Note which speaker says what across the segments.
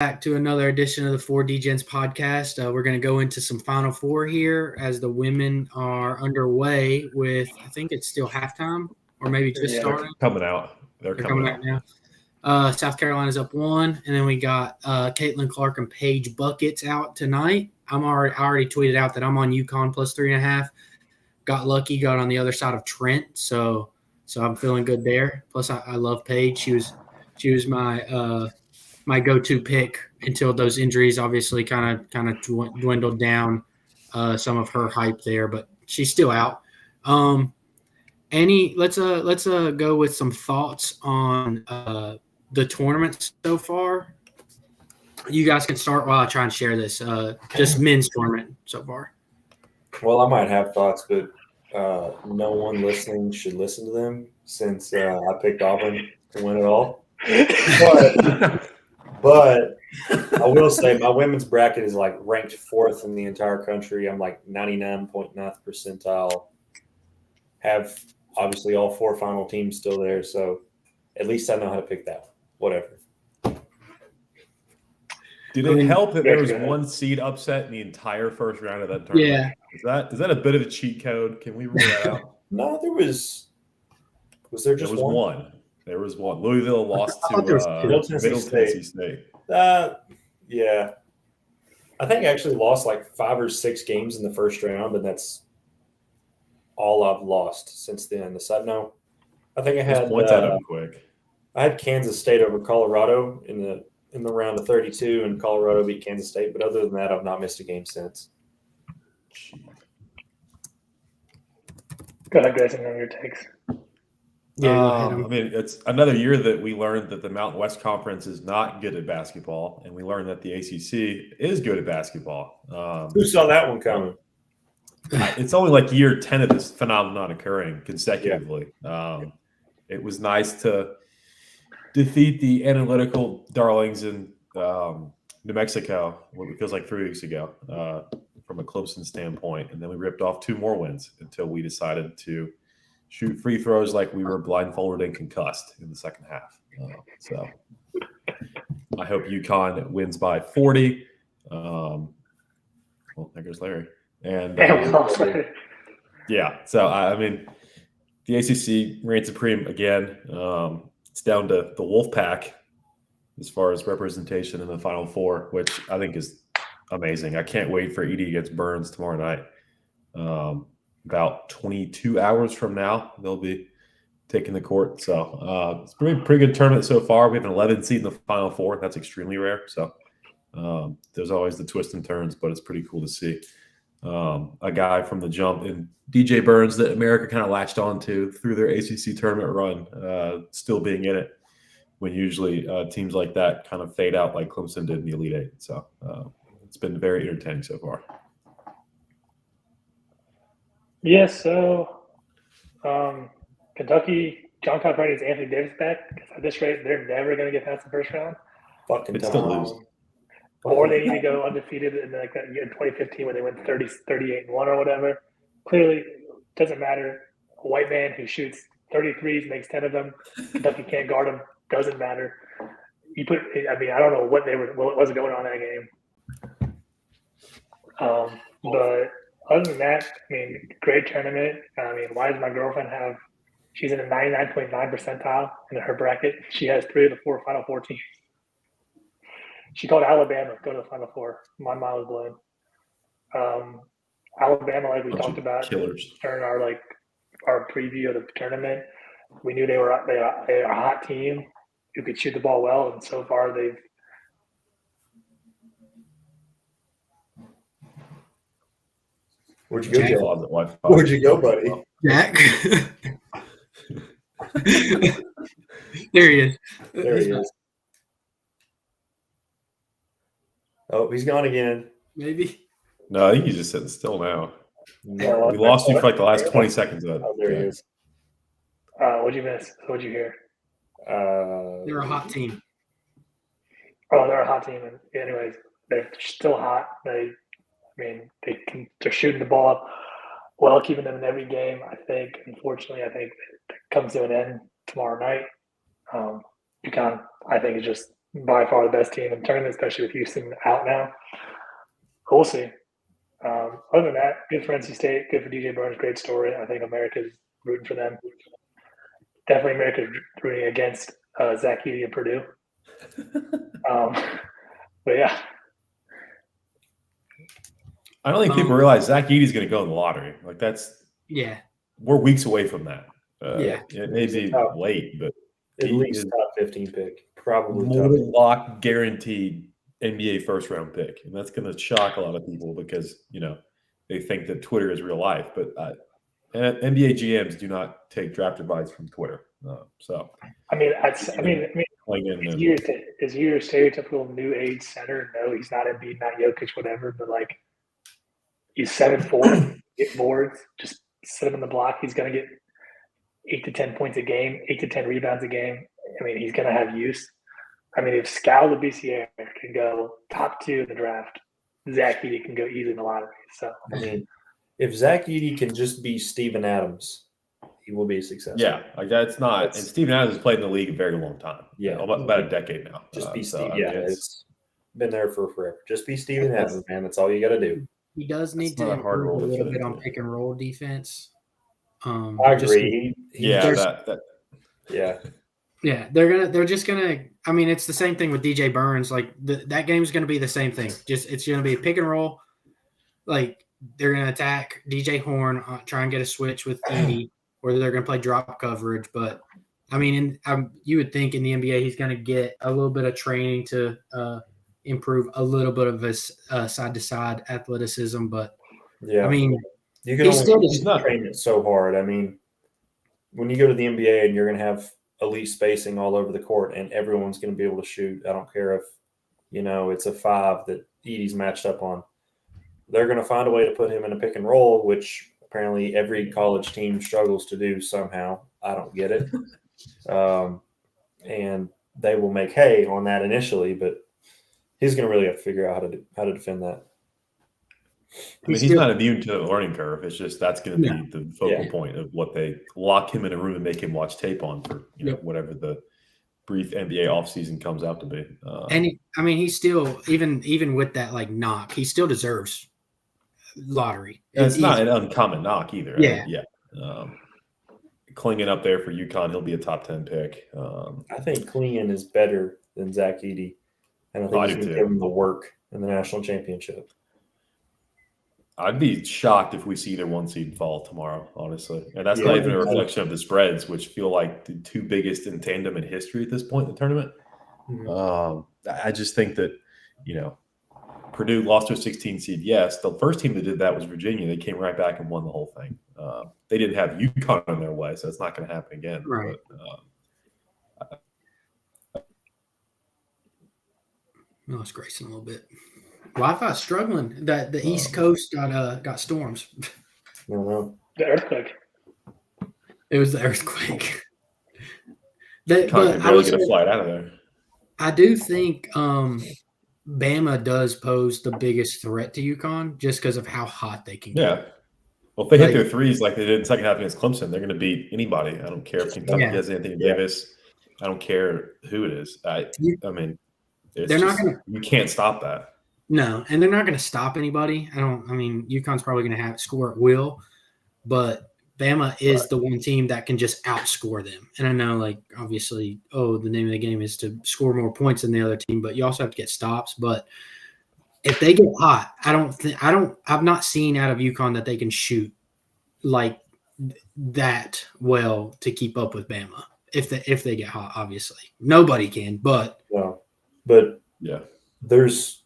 Speaker 1: back to another edition of the Degens podcast. We're going to go into some Final Four here as the women are underway with, I think it's still halftime or maybe just starting.
Speaker 2: Coming out. They're coming out
Speaker 1: now. South Carolina's up 1, and then we got Caitlin Clark and Paige Buckets out tonight. I already tweeted out that I'm on UConn plus 3.5. Got lucky, got on the other side of Trent, so I'm feeling good there. Plus, I love Paige. She was my go-to pick until those injuries obviously kind of dwindled down some of her hype there, but she's still out. Let's go with some thoughts on the tournament so far. You guys can start while I try and share this. Just men's tournament so far.
Speaker 3: Well, I might have thoughts, but no one listening should listen to them since I picked Auburn to win it all. But I will say my women's bracket is like ranked 4th in the entire country. I'm like 99.9th percentile. Have obviously all 4 final teams still there, so at least I know how to pick that one. Whatever.
Speaker 2: Did it help that there was one seed upset in the entire first round of that tournament?
Speaker 1: Yeah.
Speaker 2: Is that a bit of a cheat code? Can we rule that out?
Speaker 3: No, there was. Was there just one?
Speaker 2: There was one. Louisville lost to
Speaker 3: Middle Tennessee State. Yeah. I think I actually lost like 5 or 6 games in the first round, and that's all I've lost since then. No, I think I had
Speaker 2: points out of them quick.
Speaker 3: I had Kansas State over Colorado in the round of 32, and Colorado beat Kansas State. But other than that, I've not missed a game since.
Speaker 4: Go ahead, Grayson, on your takes.
Speaker 2: I mean, it's another year that we learned that the Mountain West Conference is not good at basketball, and we learned that the ACC is good at basketball.
Speaker 3: Who saw that one coming?
Speaker 2: It's only like year 10 of this phenomenon occurring consecutively.
Speaker 3: Yeah.
Speaker 2: It was nice to defeat the analytical darlings in New Mexico, it feels like 3 weeks ago, from a Clemson standpoint, and then we ripped off 2 more wins until we decided to shoot free throws like we were blindfolded and concussed in the second half. So I hope UConn wins by 40. Well, there goes Larry. And yeah, so I mean, the ACC reigns supreme again. It's down to the Wolfpack as far as representation in the Final Four, which I think is amazing. I can't wait for Edie against Burns tomorrow night. About 22 hours from now, they'll be taking the court. So it's a pretty good tournament so far. We have an 11 seed in the Final Four. That's extremely rare. So there's always the twists and turns, but it's pretty cool to see a guy from the jump and DJ Burns that America kind of latched on to through their ACC tournament run, still being in it when usually teams like that kind of fade out like Clemson did in the Elite Eight. So it's been very entertaining so far.
Speaker 4: Yeah, so Kentucky, John Calipari needs Anthony Davis back because at this rate, they're never going to get past the first round.
Speaker 3: Fucking
Speaker 2: still lose.
Speaker 4: Or they need to go undefeated in like that year in 2015 when they went 38-1 or whatever. Clearly, doesn't matter. A white man who shoots 33s, makes 10 of them. Kentucky can't guard him. Doesn't matter. I don't know what was going on in that game. But other than that, I mean, great tournament. I mean, why does my girlfriend she's in a 99.9 percentile in her bracket. She has 3 of the 4 Final Four teams. She called Alabama go to the Final Four. My mind was blown. Alabama, like we talked about during our preview of the tournament, we knew they were a hot team who could shoot the ball well, and so far they've.
Speaker 3: Where'd you go, Joe? Where'd you go, buddy?
Speaker 1: Jack. There he is.
Speaker 3: There he is. Oh, he's gone again.
Speaker 1: Maybe.
Speaker 2: No, I think he's just sitting still now.
Speaker 3: No,
Speaker 2: we lost you for like the last 20 seconds of it.
Speaker 3: Oh, there he is.
Speaker 4: What'd you miss? What'd you hear?
Speaker 1: They're a hot team.
Speaker 4: Oh, they're a hot team. And anyways, they're still hot. They're shooting the ball well, keeping them in every game. Unfortunately, I think it comes to an end tomorrow night. UConn, I think, is just by far the best team in the tournament, especially with Houston out now. We'll see. Other than that, good for NC State, good for DJ Burns, great story. I think America's rooting for them. Definitely America's rooting against Zach Edey and Purdue. But yeah.
Speaker 2: I don't think people realize Zach Edey's going to go in the lottery. Like we're weeks away from that. It may be late, but
Speaker 3: at least top 15 pick, probably
Speaker 2: more lock guaranteed NBA first round pick, and that's going to shock a lot of people because they think that Twitter is real life, but NBA GMs do not take draft advice from Twitter.
Speaker 4: Is he your stereotypical new age center? No, he's not Embiid, not Jokic, whatever. But he's 7'4", get boards, just sit him in the block. He's going to get 8 to 10 points a game, 8 to 10 rebounds a game. He's going to have use. If Scal Labissiere can go top 2 in the draft, Zach Edey can go easily in the lottery. So
Speaker 3: if Zach Edey can just be Steven Adams, he will be successful.
Speaker 2: Yeah, that's not. And Steven Adams has played in the league a very long time.
Speaker 3: Yeah,
Speaker 2: about a decade now.
Speaker 3: Just be Steve. It's been there for forever. Just be Steven Adams, man. That's all you got to do.
Speaker 1: He does need to improve a little bit on pick and roll defense.
Speaker 3: I agree.
Speaker 1: They're just gonna. It's the same thing with DJ Burns. That game's gonna be the same thing. It's gonna be a pick and roll. They're gonna attack DJ Horn, try and get a switch with Edey, or they're gonna play drop coverage. But you would think in the NBA he's gonna get a little bit of training to improve a little bit of his side to side athleticism. But you
Speaker 3: can only train it so hard. When you go to the NBA and you're going to have elite spacing all over the court and everyone's going to be able to shoot. I don't care if, it's a 5 that Edey's matched up on. They're going to find a way to put him in a pick and roll, which apparently every college team struggles to do somehow. I don't get it. And they will make hay on that initially, but he's going to really have to figure out how to defend that.
Speaker 2: He's not immune to the learning curve. It's just that's going to be the focal point of what they lock him in a room and make him watch tape on for whatever the brief NBA offseason comes out to be.
Speaker 1: And he still even with that knock, he still deserves lottery.
Speaker 2: It's not an uncommon knock either.
Speaker 1: Yeah.
Speaker 2: Clinging up there for UConn, he'll be a top 10 pick.
Speaker 3: I think Clinging is better than Zach Edey, and I think he's going to give him the work in the national championship.
Speaker 2: I'd be shocked if we see either one seed fall tomorrow, honestly. And that's not even a reflection of the spreads, which feel like the 2 biggest in tandem in history at this point in the tournament. Mm-hmm. I just think that, Purdue lost to a 16 seed. Yes, the first team that did that was Virginia. They came right back and won the whole thing. They didn't have UConn in their way, so it's not going to happen again.
Speaker 1: Right.
Speaker 2: But,
Speaker 1: it's Grayson a little bit. Wi-Fi struggling. The East Coast got storms.
Speaker 3: No.
Speaker 4: The earthquake.
Speaker 1: It was the earthquake.
Speaker 2: But I was going to fly out of there.
Speaker 1: I do think Bama does pose the biggest threat to UConn just because of how hot they can get.
Speaker 2: Well, if they hit their threes like they did in the second half against Clemson, they're going to beat anybody. I don't care if Kentucky has Anthony Davis. I don't care who it is. You can't stop that.
Speaker 1: No, and they're not going to stop anybody. UConn's probably going to score at will, but Bama is the one team that can just outscore them. And I know, obviously, the name of the game is to score more points than the other team, but you also have to get stops. But if they get hot, I've not seen out of UConn that they can shoot like that well to keep up with Bama. If they get hot, obviously nobody can. But
Speaker 3: there's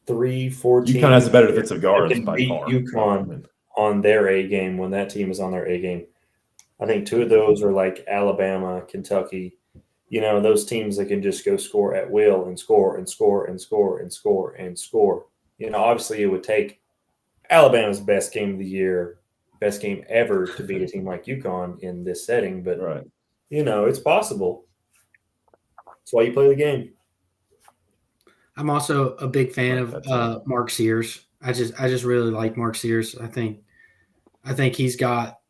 Speaker 3: 3-4 teams.
Speaker 2: UConn has a better defensive guard by far.
Speaker 3: UConn on their A game when that team is on their A game. I think 2 of those are like Alabama, Kentucky. Those teams that can just go score at will and score and score and score and score and score. Obviously it would take Alabama's best game of the year, best game ever to beat a team like UConn in this setting. But, it's possible. That's why you play the game.
Speaker 1: I'm also a big fan of Mark Sears. I just really like Mark Sears. I think he's got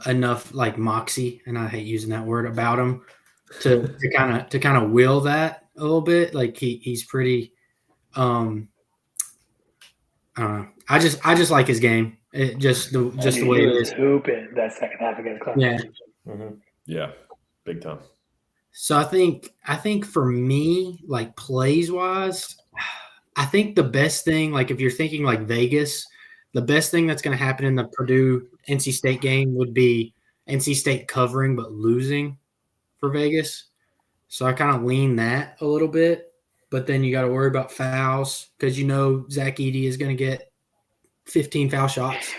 Speaker 1: enough moxie, and I hate using that word, about him to kind of will that a little bit. Like he's pretty. I don't know. I just like his game. Just the way
Speaker 4: he
Speaker 1: it
Speaker 4: was
Speaker 1: is.
Speaker 4: hooping that second half against Clemson.
Speaker 1: Yeah.
Speaker 3: Mm-hmm.
Speaker 2: Yeah, big time.
Speaker 1: So I think for me, like plays wise, I think the best thing, like if you're thinking like Vegas, the best thing that's going to happen in the Purdue NC State game would be NC State covering but losing for Vegas. So I kind of lean that a little bit, but then you got to worry about fouls because Zach Edey is going to get 15 foul shots.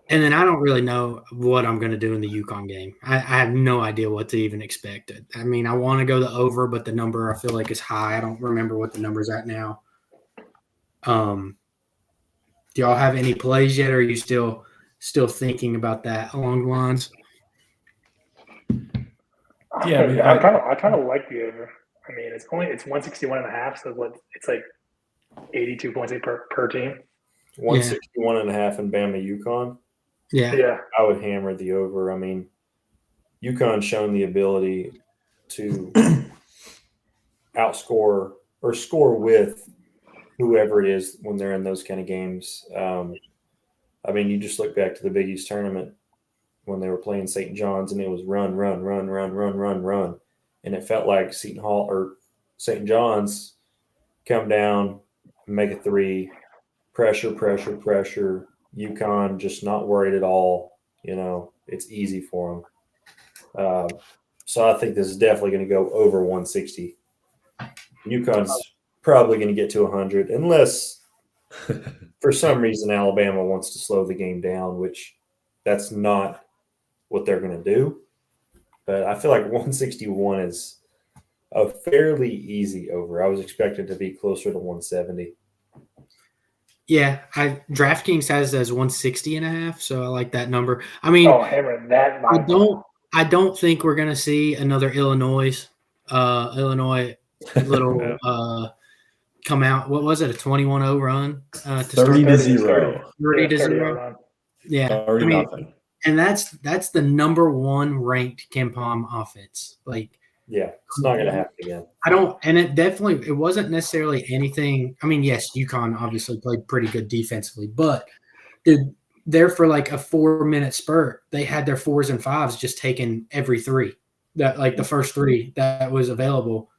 Speaker 1: And then I don't really know what I'm going to do in the UConn game. I have no idea what to even expect. I mean, I want to go the over, but the number I feel like is high. I don't remember what the number's at now. Do y'all have any plays yet, or are you still thinking about that along the lines?
Speaker 2: Yeah,
Speaker 4: I kind of like the over. I mean, it's 161.5, so it's like 82 points per team.
Speaker 3: 161.5 in Bama UConn.
Speaker 1: Yeah.
Speaker 3: I would hammer the over. I mean, UConn's shown the ability to outscore or score with whoever it is when they're in those kind of games. I mean, you just look back to the Big East tournament when they were playing St. John's, and it was run, and it felt like Seton Hall or St. John's come down, make a three, pressure. UConn just not worried at all. It's easy for them. So I think this is definitely going to go over 160. UConn's probably going to get to 100 unless for some reason Alabama wants to slow the game down, which that's not what they're going to do. But I feel like 161 is a fairly easy over. I was expecting to be closer to 170.
Speaker 1: Yeah, DraftKings has it as 160.5, so I like that number. I mean,
Speaker 4: hammer that.
Speaker 1: I don't think we're gonna see another Illinois little come out. What was it? A 21-0 run to
Speaker 2: 30-0.
Speaker 1: 30-0. Yeah,
Speaker 2: 30-0.
Speaker 1: And that's the number one ranked KenPom offense. Like,
Speaker 3: yeah, it's not going to happen again.
Speaker 1: It wasn't necessarily anything. I mean, yes, UConn obviously played pretty good defensively, but dude, there for like a 4-minute spurt, they had their 4s and 5s just taking every three that like the first three that was available.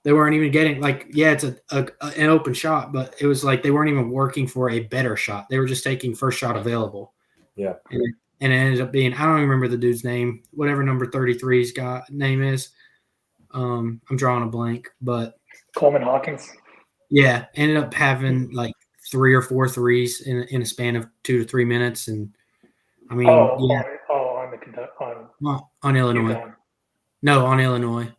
Speaker 1: They weren't even getting it's an open shot, but it was like they weren't even working for a better shot. They were just taking first shot available.
Speaker 3: Yeah.
Speaker 1: And it ended up being, I don't even remember the dude's name, whatever number 33's name is. I'm drawing a blank, but
Speaker 4: Coleman Hawkins.
Speaker 1: Yeah, ended up having like 3 or 4 threes in a span of 2 to 3 minutes, and I mean,
Speaker 4: on
Speaker 1: Illinois.
Speaker 4: UConn.
Speaker 1: No, on Illinois.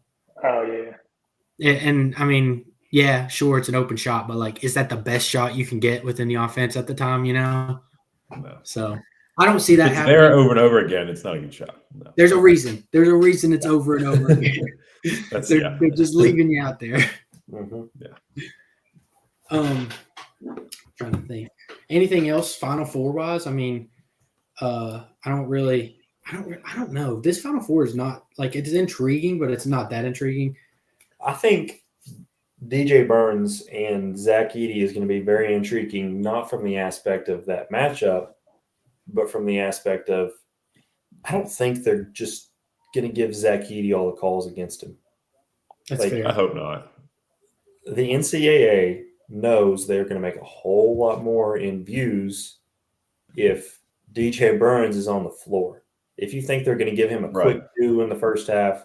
Speaker 4: Oh yeah.
Speaker 1: And I mean, yeah, sure, it's an open shot, but like, is that the best shot you can get within the offense at the time?
Speaker 2: No.
Speaker 1: So I don't see that
Speaker 2: it's
Speaker 1: happening.
Speaker 2: There over and over again. It's not a good shot. No.
Speaker 1: There's a reason. It's over and over again. They're just leaving you out there.
Speaker 3: Mm-hmm.
Speaker 1: Yeah. Trying to think. Anything else Final Four wise? I mean, I don't know. This Final Four is not like, it's intriguing, but it's not that intriguing.
Speaker 3: I think DJ Burns and Zach Edey is going to be very intriguing, not from the aspect of that matchup, but from the aspect of I don't think they're just going to give Zach Edey all the calls against him.
Speaker 1: That's fair.
Speaker 2: I hope not.
Speaker 3: The NCAA knows they're going to make a whole lot more in views if DJ Burns is on the floor. If you think they're going to give him a quick 2 in the first half,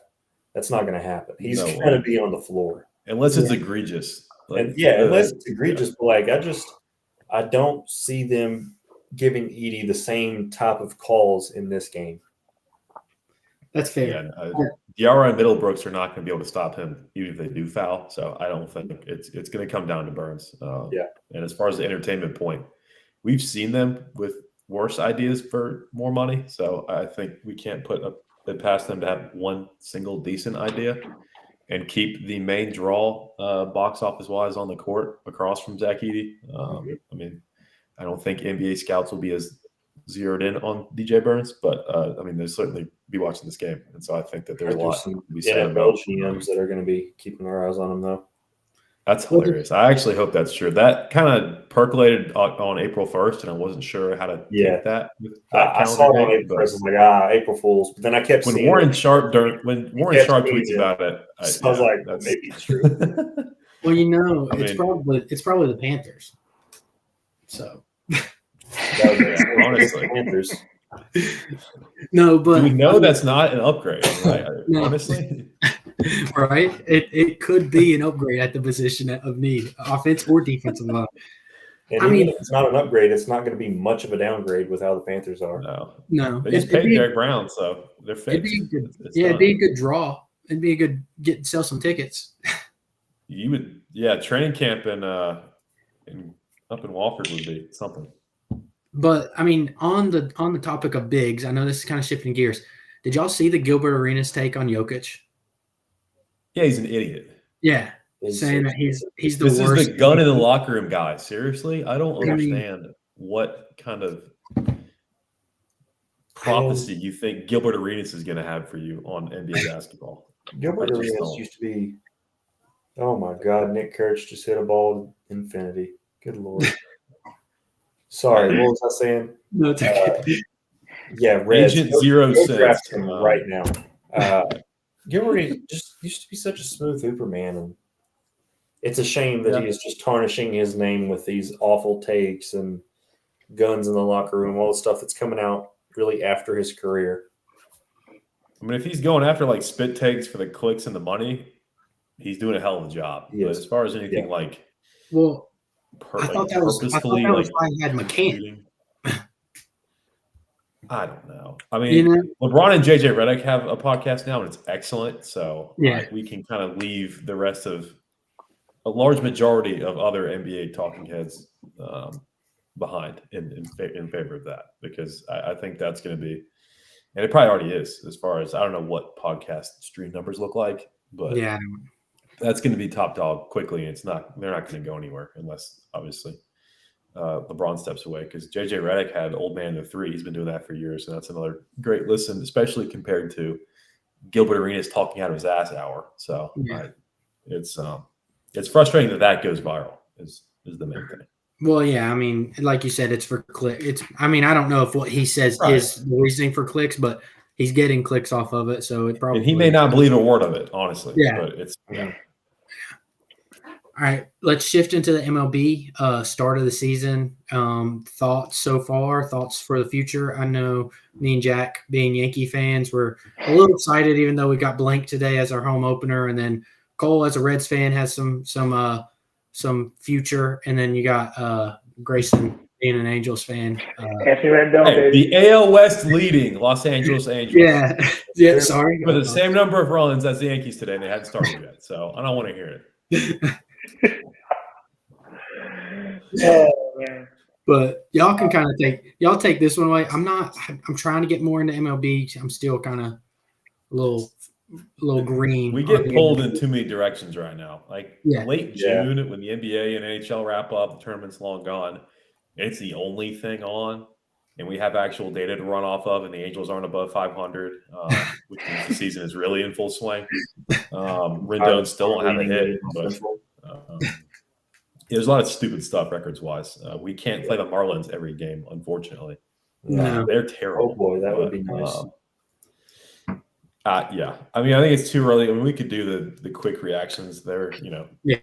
Speaker 3: that's not going to happen. He's going to be on the floor.
Speaker 2: Unless it's egregious.
Speaker 3: Unless it's egregious. But I don't see them giving Edey the same type of calls in this game.
Speaker 1: That's fair.
Speaker 2: Yeah, Diarra and Middlebrooks are not going to be able to stop him, even if they do foul. So I don't think it's going to come down to Burns. And as far as the entertainment point, we've seen them with worse ideas for more money. So I think we can't put it past them to have one single decent idea and keep the main draw box office wise on the court across from Zach Edey. I mean, I don't think NBA scouts will be as zeroed in on DJ Burns, but I mean, they'll certainly be watching this game, and so I think that there's a lot
Speaker 3: some
Speaker 2: to be said about
Speaker 3: NFL GMs that are going to be keeping their eyes on him, though.
Speaker 2: That's hilarious. I actually hope that's true. That kind of percolated on April 1st, and I wasn't sure how to take that.
Speaker 3: I saw it on April 1st. I was like, April Fools. But then I kept
Speaker 2: when Warren Sharp tweets about it.
Speaker 3: I was like, maybe it's true.
Speaker 1: Well, it's probably the Panthers. So
Speaker 2: honestly,
Speaker 3: Panthers.
Speaker 1: No, but
Speaker 2: do we know that's not an upgrade? Right?
Speaker 1: No.
Speaker 2: Honestly,
Speaker 1: right? It could be an upgrade at the position of need, offense or defensive line.
Speaker 3: And if it's not an upgrade, it's not going to be much of a downgrade with how the Panthers are.
Speaker 1: No.
Speaker 2: They just paid Derek Brown, so they're fixed.
Speaker 1: It'd be a good draw. It'd be a good sell some tickets.
Speaker 2: You would, training camp up in Walford would be something.
Speaker 1: But I mean, on the topic of bigs, I know this is kind of shifting gears. Did y'all see the Gilbert Arenas take on Jokic?
Speaker 2: Yeah, he's an idiot.
Speaker 1: Yeah, saying that he's the
Speaker 2: worst. This is the gun in the locker room guy. Seriously, I don't understand what kind of prophecy you think Gilbert Arenas is going to have for you on NBA basketball.
Speaker 3: Gilbert Arenas used to be. Oh my God! Nick Kurtz just hit a ball to infinity. Good Lord. Sorry, what was I saying?
Speaker 1: No, it's okay.
Speaker 3: Reds.
Speaker 2: Agent 0 cents
Speaker 3: right now. Gilbert just used to be such a smooth hooper, man, and it's a shame that he is just tarnishing his name with these awful takes and guns in the locker room, all the stuff that's coming out really after his career.
Speaker 2: I mean, if he's going after like spit takes for the clicks and the money, he's doing a hell of a job. But as far as anything I thought that was why
Speaker 1: he had McCann.
Speaker 2: I don't know. I mean, LeBron and JJ Redick have a podcast now, and it's excellent. So we can kind of leave the rest of a large majority of other NBA talking heads behind in favor of that, because I think that's going to be, and it probably already is, as far as I don't know what podcast stream numbers look like, but that's going to be top dog quickly. And they're not going to go anywhere unless obviously LeBron steps away, because JJ Redick had Old Man the Three. He's been doing that for years, and that's another great listen, especially compared to Gilbert Arenas talking out of his ass hour. So it's frustrating that goes viral is the main thing.
Speaker 1: Well, I mean, like you said, it's for click. I don't know if what he says is the reasoning for clicks, but he's getting clicks off of it, so it probably.
Speaker 2: And he may not believe a word of it, honestly. But it's
Speaker 1: All right, let's shift into the MLB start of the season. Thoughts so far, thoughts for the future. I know me and Jack, being Yankee fans, were a little excited, even though we got blanked today as our home opener. And then Cole, as a Reds fan, has some future. And then you got Grayson, being an Angels fan.
Speaker 2: The AL West leading Los Angeles Angels.
Speaker 1: Yeah. Sorry,
Speaker 2: with the same number of runs as the Yankees today, and they hadn't started yet. So I don't want to hear it.
Speaker 4: Oh man!
Speaker 1: But y'all can kind of take this one away. I'm trying to get more into MLB. I'm still kind of a little green.
Speaker 2: We get pulled in too many directions right now. Like late June, when the NBA and NHL wrap up, the tournament's long gone. It's the only thing on, and we have actual data to run off of, and the Angels aren't above 500, which means the season is really in full swing. Rendon still don't have a hit, but there's a lot of stupid stuff records-wise. We can't play the Marlins every game, unfortunately.
Speaker 1: No.
Speaker 2: They're terrible.
Speaker 3: Oh, boy, that would be nice.
Speaker 2: I mean, I think it's too early. I mean, we could do the quick reactions. They're,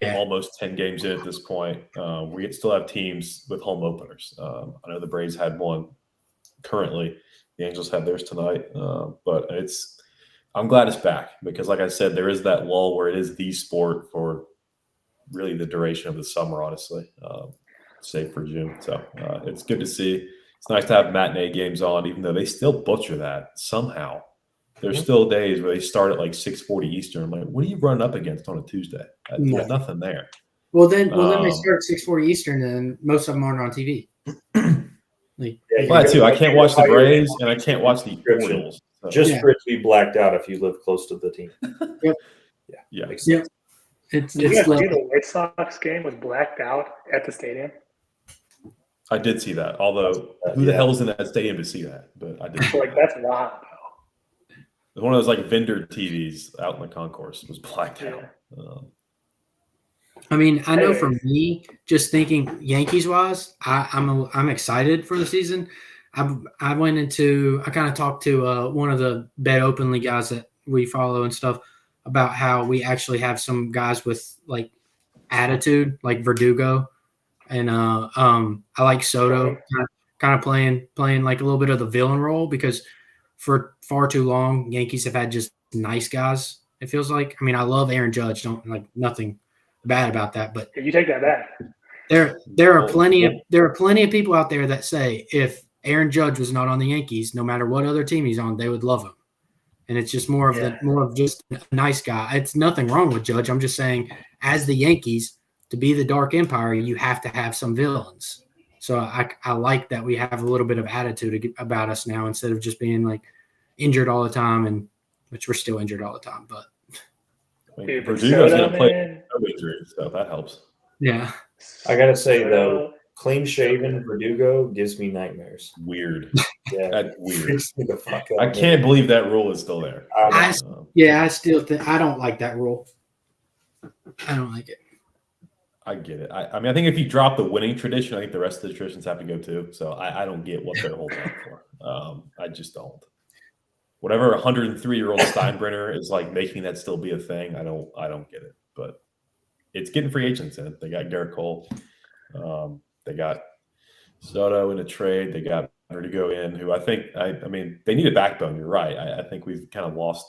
Speaker 2: almost 10 games in at this point. We still have teams with home openers. I know the Braves had one currently. The Angels have theirs tonight. But I'm glad it's back, because, like I said, there is that lull where it is the sport for really the duration of the summer, honestly, save for June. So it's good to see. It's nice to have matinee games on, even though they still butcher that somehow. There's still days where they start at like 6:40 Eastern. I'm like, what are you running up against on a Tuesday? There's nothing there.
Speaker 1: Well, then they start at 6:40 Eastern, and most of them aren't on TV.
Speaker 2: That too. I can't watch the Braves, and I can't watch the Orioles.
Speaker 3: So. Just for it to be blacked out if you live close to the team.
Speaker 1: Yep.
Speaker 3: Makes sense.
Speaker 1: It's
Speaker 4: the White Sox game was blacked out at the stadium.
Speaker 2: I did see that. Although, who the hell's in that stadium to see that? But I did.
Speaker 4: Like that's wild.
Speaker 2: One of those like vendor TVs out in the concourse was blacked out.
Speaker 1: I mean, I know for me, just thinking Yankees wise, I'm excited for the season. I kind of talked to one of the Bet Openly guys that we follow and stuff about how we actually have some guys with like attitude, like Verdugo, and I like Soto, kind of playing like a little bit of the villain role because for far too long Yankees have had just nice guys. It feels like. I mean, I love Aaron Judge. Don't like nothing bad about that, but
Speaker 4: you take that back.
Speaker 1: There are plenty of people out there that say if Aaron Judge was not on the Yankees, no matter what other team he's on, they would love him. And it's just more of just a nice guy. It's nothing wrong with Judge. I'm just saying, as the Yankees, to be the Dark Empire, you have to have some villains. So I like that we have a little bit of attitude about us now instead of just being like injured all the time, and which we're still injured all the time. But
Speaker 2: Verdugo's going to play no injury, so that helps.
Speaker 1: Yeah.
Speaker 3: I got to say, though, clean-shaven Verdugo gives me nightmares.
Speaker 2: Weird.
Speaker 3: Yeah.
Speaker 2: That's weird.
Speaker 3: The fuck up,
Speaker 2: I can't believe that rule is still there.
Speaker 1: I still think I don't like that rule. I don't like it.
Speaker 2: I get it. I mean, I think if you drop the winning tradition, I think the rest of the traditions have to go too. So I don't get what they're holding out for. I just don't. Whatever 103-year-old Steinbrenner is like making that still be a thing, I don't get it. But it's getting free agents in. They got Garrett Cole. They got Soto in a trade. They got Verdugo in, who I think I mean they need a backbone. You're right. I think we've kind of lost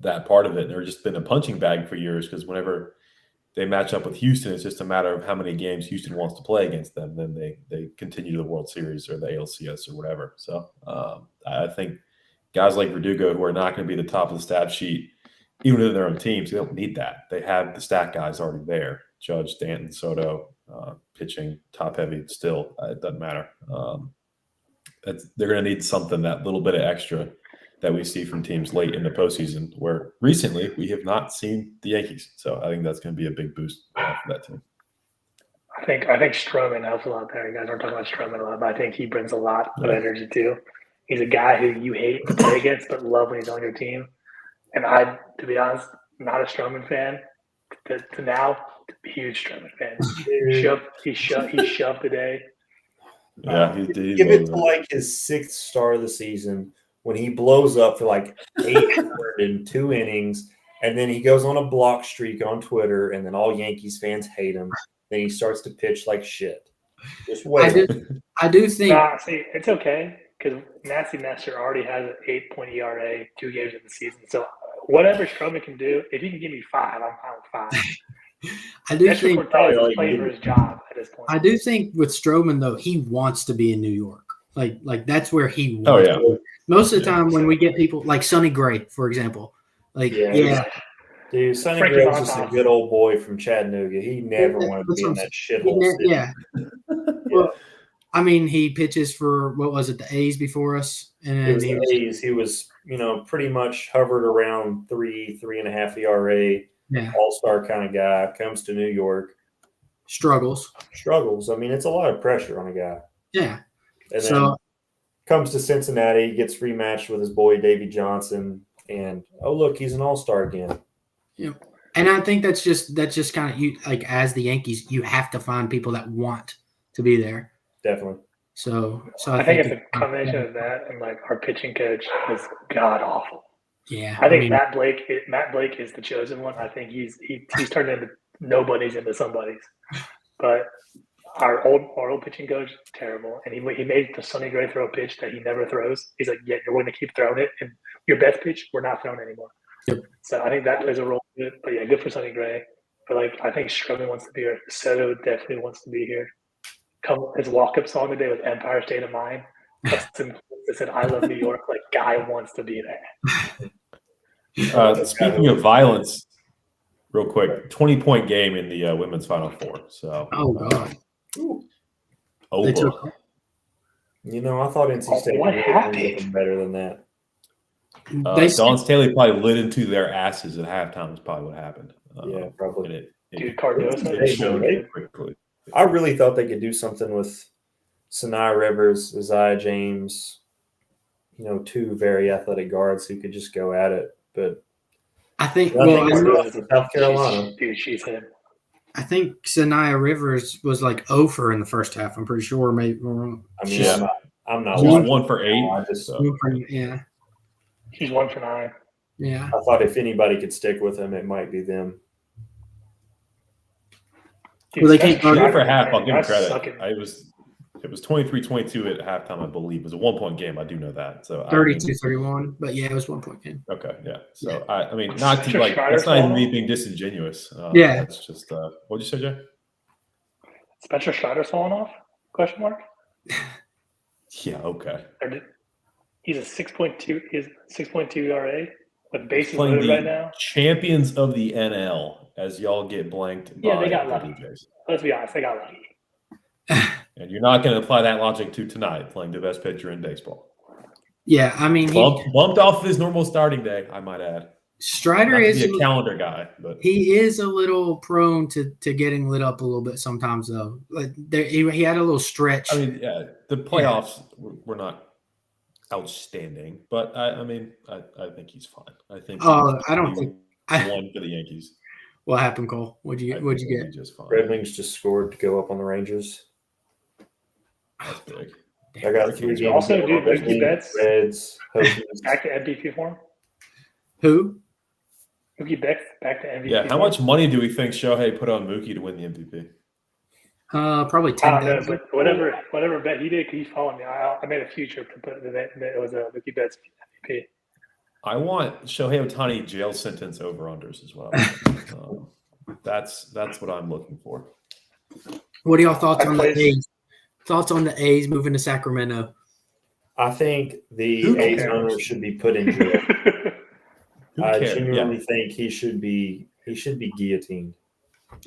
Speaker 2: that part of it. They've just been a punching bag for years because whenever they match up with Houston, it's just a matter of how many games Houston wants to play against them. Then they continue to the World Series or the ALCS or whatever. So I think guys like Verdugo, who are not going to be the top of the stat sheet, even in their own teams, they don't need that. They have the stat guys already there. Judge, Stanton, Soto, pitching, top heavy still. It doesn't matter. They're going to need something, that little bit of extra that we see from teams late in the postseason, where recently we have not seen the Yankees. So I think that's going to be a big boost for that team.
Speaker 4: I think Stroman helps a lot there. You guys aren't talking about Stroman a lot, but I think he brings a lot of energy too. He's a guy who you hate to play against, but love when he's on your team. And to be honest, not a Stroman fan. To now, huge Stroman fan. He shoved today.
Speaker 2: Yeah,
Speaker 3: give it to like his 6th start of the season when he blows up for like 800 in 2 innings, and then he goes on a block streak on Twitter, and then all Yankees fans hate him. Then he starts to pitch like shit. Just wait.
Speaker 1: I do think.
Speaker 4: See, it's okay because Nasty Nestor already has an 8-point ERA, 2 games in the season. So whatever Stroman can do, if he can give me 5, I'm fine with 5.
Speaker 1: I do think
Speaker 4: Cortez is playing for his job at this point.
Speaker 1: I do think with Stroman though, he wants to be in New York. Like that's where he wants.
Speaker 2: Oh yeah.
Speaker 1: To be. Most of the time when we get people like Sonny Gray, for example,
Speaker 3: dude, Sonny Gray is just a good old boy from Chattanooga. He never wanted to be in that shithole city.
Speaker 1: Yeah. Well, I mean, he pitches for what was it, the A's before us, and
Speaker 3: it was the A's. He was, pretty much hovered around 3.5 ERA.
Speaker 1: Yeah.
Speaker 3: All-star kind of guy, comes to New York.
Speaker 1: Struggles.
Speaker 3: I mean, it's a lot of pressure on a guy.
Speaker 1: Yeah.
Speaker 3: And then comes to Cincinnati, gets rematched with his boy Davey Johnson, and look, he's an all-star again.
Speaker 1: Yeah. And I think that's just kind of you, like as the Yankees, you have to find people that want to be there.
Speaker 3: Definitely.
Speaker 1: So
Speaker 4: I think it's a combination of that and like our pitching coach is god awful.
Speaker 1: Yeah,
Speaker 4: I think Matt Blake is the chosen one. I think he's turned into nobodies into somebodies. But our old pitching coach, terrible. And he made the Sonny Gray throw a pitch that he never throws. He's like, yeah, you're going to keep throwing it. And your best pitch, we're not throwing anymore.
Speaker 1: Yep.
Speaker 4: So I think that plays a role in it. But yeah, good for Sonny Gray. But like, I think Stroman wants to be here. Soto definitely wants to be here. His walk-up song today was Empire State of Mind. It said, I love New York. Like, guy wants to be there.
Speaker 2: Speaking of violence, real quick, 20-point game in the women's Final Four. So,
Speaker 1: God.
Speaker 2: Over.
Speaker 3: I thought NC State was better than that.
Speaker 2: Dawn Staley probably lit into their asses at halftime is probably what happened.
Speaker 3: Probably.
Speaker 4: Dude, Cardoso.
Speaker 3: I really thought they could do something with Sanaa Rivers, Isaiah James, two very athletic guards who could just go at it. But
Speaker 1: I think.
Speaker 3: nothing
Speaker 1: Well,
Speaker 3: compares to South Carolina.
Speaker 4: She's him.
Speaker 1: I think Sanaya Rivers was like 0 for in the first half. I'm pretty sure. Maybe.
Speaker 3: I mean,
Speaker 2: Yeah.
Speaker 3: I'm not
Speaker 2: She was
Speaker 3: watching.
Speaker 2: 1 for 8.
Speaker 3: I just
Speaker 2: So.
Speaker 1: Yeah.
Speaker 4: She's 1 for 9.
Speaker 1: Yeah.
Speaker 3: I thought if anybody could stick with him, it might be them.
Speaker 1: Well, they can't
Speaker 2: Shooting
Speaker 1: guard
Speaker 2: for half, I'll give him
Speaker 4: Sucking.
Speaker 2: credit. It was 23-22 at halftime, I believe. It was a 1-point game. I do know that. So
Speaker 1: 32-31, but yeah, it was 1-point game.
Speaker 2: Okay, yeah. So
Speaker 1: Yeah.
Speaker 2: I mean, not to like
Speaker 4: Spencer
Speaker 2: that's not even
Speaker 4: Strider's
Speaker 2: me being disingenuous.
Speaker 1: Yeah.
Speaker 2: That's just what'd you say, Jay?
Speaker 4: Spencer Strider's falling off? Question mark.
Speaker 2: Yeah. Okay.
Speaker 4: He's a 6.2. He's 6.2 ERA with bases
Speaker 2: Playing
Speaker 4: loaded
Speaker 2: the
Speaker 4: right now.
Speaker 2: champions of the NL as y'all get blanked.
Speaker 4: Yeah,
Speaker 2: by
Speaker 4: they got
Speaker 2: the
Speaker 4: lucky.
Speaker 2: Blue Jays.
Speaker 4: Let's be honest, they got lucky.
Speaker 2: And you're not going to apply that logic to tonight, playing the best pitcher in baseball.
Speaker 1: Yeah, I mean,
Speaker 2: Bumped off of his normal starting day, I might add.
Speaker 1: Strider
Speaker 2: Not to
Speaker 1: is
Speaker 2: be a calendar guy, but
Speaker 1: he is a little prone to getting lit up a little bit sometimes, though. Like he had a little stretch.
Speaker 2: I mean, yeah, the playoffs were not outstanding, but I think he's fine. I think.
Speaker 1: I don't think
Speaker 2: won for the Yankees.
Speaker 1: What happened, Cole? What'd you get?
Speaker 2: Just fine.
Speaker 3: Red Wings just scored to go up on the Rangers.
Speaker 2: That's big.
Speaker 3: I got 3 games.
Speaker 4: Also, dude,
Speaker 3: Red
Speaker 4: Mookie
Speaker 3: Wings,
Speaker 4: Betts.
Speaker 3: Reds, Hokies.
Speaker 4: Back to MVP form.
Speaker 1: Who?
Speaker 4: Mookie Betts back to MVP.
Speaker 2: Yeah, how
Speaker 4: form.
Speaker 2: much money do we think Shohei put on Mookie to win the MVP?
Speaker 1: Probably
Speaker 4: I
Speaker 1: 10.
Speaker 4: don't know, but whatever bet he did, he's following me. I made a future to put the bet. It was a Mookie Betts MVP.
Speaker 2: I want Shohei Ohtani jail sentence over-unders as well. That's what I'm looking for.
Speaker 1: What are y'all thoughts on the A's? Thoughts on the A's moving to Sacramento?
Speaker 3: I think the
Speaker 2: Who
Speaker 3: A's
Speaker 2: cares?
Speaker 3: owner should be put in jail.
Speaker 2: Who
Speaker 3: I
Speaker 2: cares?
Speaker 3: genuinely think he should be guillotined.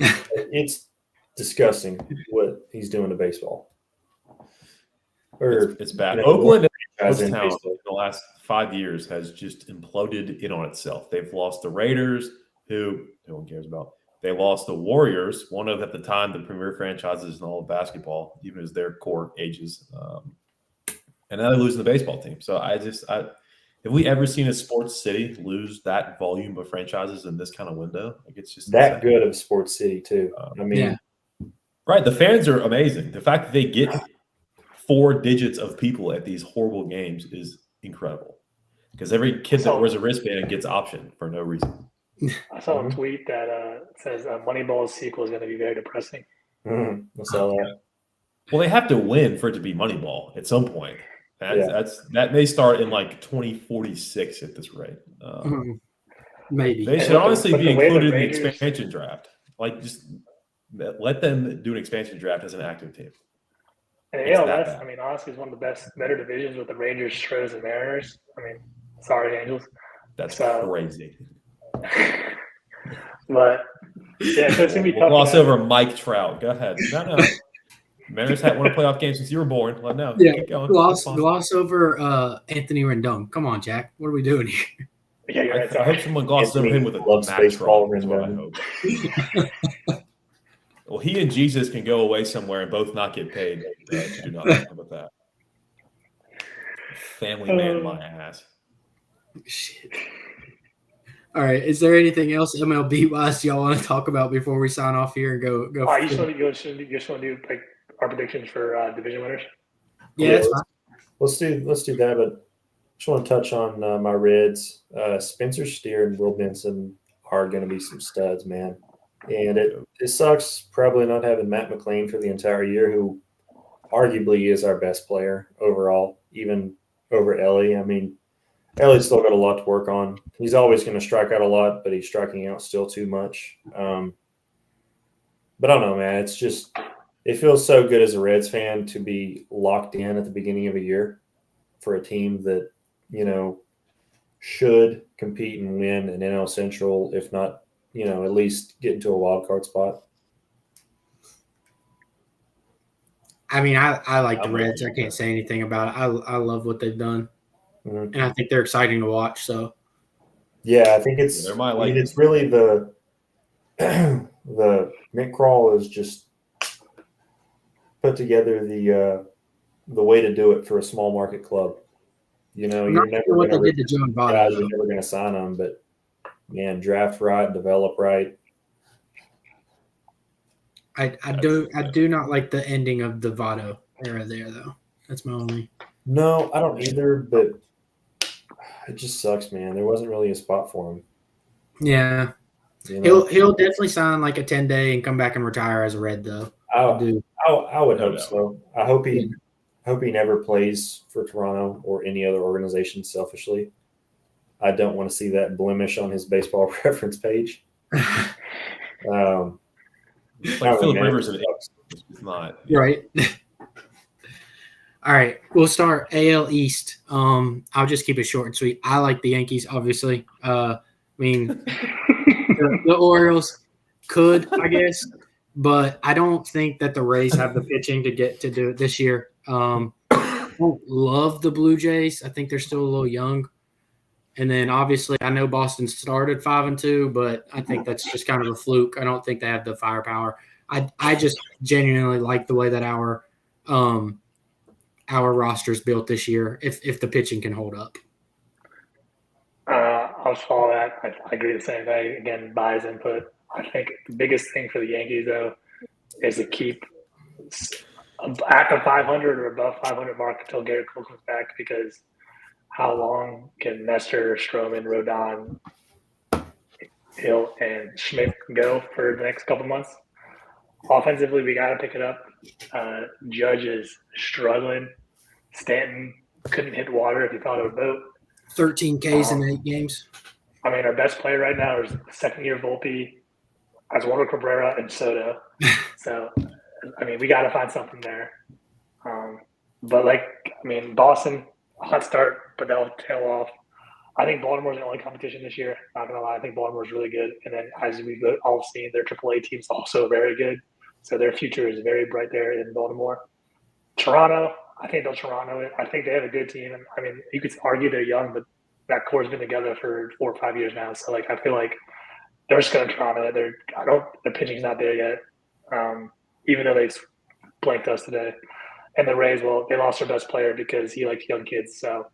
Speaker 3: It's disgusting what he's doing to baseball. Or
Speaker 2: It's bad.
Speaker 3: you know,
Speaker 2: Oakland and
Speaker 3: guys in
Speaker 2: Town
Speaker 3: baseball.
Speaker 2: in the last 5 years has just imploded in on itself. They've lost the Raiders, who no one cares about. They lost the Warriors, one of, at the time, the premier franchises in all of basketball, even as their core ages. And now they're losing the baseball team. So have we ever seen a sports city lose that volume of franchises in this kind of window? Like, it's just
Speaker 3: that
Speaker 2: insane.
Speaker 3: good of Sports City too. I mean,
Speaker 1: Yeah.
Speaker 2: Right. The fans are amazing. The fact that they get 4 digits of people at these horrible games is incredible. Because every kid that wears a wristband gets optioned for no reason.
Speaker 4: I saw a tweet that says Moneyball's sequel is going to be very depressing.
Speaker 3: I saw that.
Speaker 2: Well, they have to win for it to be Moneyball at some point. That may start in like 2046 at this rate.
Speaker 1: Maybe.
Speaker 2: They should honestly be included in the expansion draft. Like, just let them do an expansion draft as an active team.
Speaker 4: And
Speaker 2: It's that
Speaker 4: ALS,
Speaker 2: bad.
Speaker 4: I mean, honestly, is one of the better divisions with the Rangers, Stros, and Mariners. I mean, sorry, Angels.
Speaker 2: That's
Speaker 4: So-
Speaker 2: crazy.
Speaker 4: But yeah, so it's gonna be tough.
Speaker 2: Gloss over Mike Trout. Go ahead. No. Mariners had won a playoff game since you were born. Let know.
Speaker 1: Yeah,
Speaker 2: Keep going.
Speaker 1: gloss over Anthony Rendon. Come on, Jack. What are we doing here?
Speaker 4: Yeah, you're right.
Speaker 2: I hope
Speaker 4: Sorry.
Speaker 2: someone glosses over him with a
Speaker 3: Loves
Speaker 2: Max
Speaker 3: baseball,
Speaker 2: Trout. Is what I
Speaker 3: Rendon.
Speaker 2: hope. Well, he and Jesus can go away somewhere and both not get paid to do nothing. How about that? Family man, my ass.
Speaker 1: Shit. All right. Is there anything else MLB wise y'all want to talk about before we sign off here and go?
Speaker 4: You just want to do like our predictions for division winners?
Speaker 1: Yeah, that's fine.
Speaker 3: Let's do that. But just want to touch on my Reds. Spencer Steer and Will Benson are going to be some studs, man. And it sucks probably not having Matt McLean for the entire year, who arguably is our best player overall, even over Ellie. I mean, Ellie's still got a lot to work on. He's always going to strike out a lot, but he's striking out still too much. But I don't know, man. It's just it feels so good as a Reds fan to be locked in at the beginning of a year for a team that, should compete and win an NL Central, if not, at least get into a wild card spot.
Speaker 1: I mean, I like the Reds. I can't say anything about it. I love what they've done, and I think they're exciting to watch. So,
Speaker 3: yeah, I think it's. It's really the Nick Kroll is just put together the the way to do it for a small market club. You know,
Speaker 1: I'm
Speaker 3: you're
Speaker 1: not
Speaker 3: never
Speaker 1: sure what
Speaker 3: going
Speaker 1: they
Speaker 3: to
Speaker 1: did to Joe
Speaker 3: guys,
Speaker 1: Votto.
Speaker 3: you're never going to sign them, but man, draft right, develop right.
Speaker 1: I do not like the ending of the Votto era there though. That's my only.
Speaker 3: No, I don't either, but it just sucks, man. There wasn't really a spot for him.
Speaker 1: Yeah,
Speaker 3: You know?
Speaker 1: he'll definitely sign like a 10-day and come back and retire as a Red though. I do.
Speaker 3: I would
Speaker 2: No
Speaker 3: hope
Speaker 2: doubt.
Speaker 3: so. I hope he never plays for Toronto or any other organization selfishly. I don't want to see that blemish on his baseball reference page.
Speaker 2: It's like Philip Rivers and it's not
Speaker 1: Right. All right, we'll start AL East. I'll just keep it short and sweet. I like the Yankees, obviously. I mean, the Orioles could, I guess, but I don't think that the Rays have the pitching to get to do it this year. I don't love the Blue Jays. I think they're still a little young. And then obviously, I know Boston started 5-2, but I think that's just kind of a fluke. I don't think they have the firepower. I just genuinely like the way that our roster's built this year. If the pitching can hold up,
Speaker 4: I'll follow that. I agree the same way. Again, buys input. I think the biggest thing for the Yankees though is to keep at the 500 or above 500 mark until Garrett Cole comes back, because how long can Nestor, Stroman, Rodon, Hill, and Schmidt go for the next couple months? Offensively, we got to pick it up. Judge is struggling. Stanton couldn't hit water if he thought it would vote.
Speaker 1: 13 Ks in 8 games.
Speaker 4: I mean, our best player right now is second-year Volpe, Oswaldo Cabrera, and Soto. So, I mean, we got to find something there. But, Boston, hot start, but they'll tail off. I think Baltimore's the only competition this year. Not going to lie. I think Baltimore's really good. And then, as we've all seen, their AAA team's also very good. So their future is very bright there in Baltimore. Toronto, I think they'll Toronto it. I think they have a good team. And, I mean, you could argue they're young, but that core's been together for 4 or 5 years now. So, I feel like they're just going to Toronto it. Their pitching's not there yet, even though they blanked us today. And the Rays, well, they lost their best player because he liked young kids. So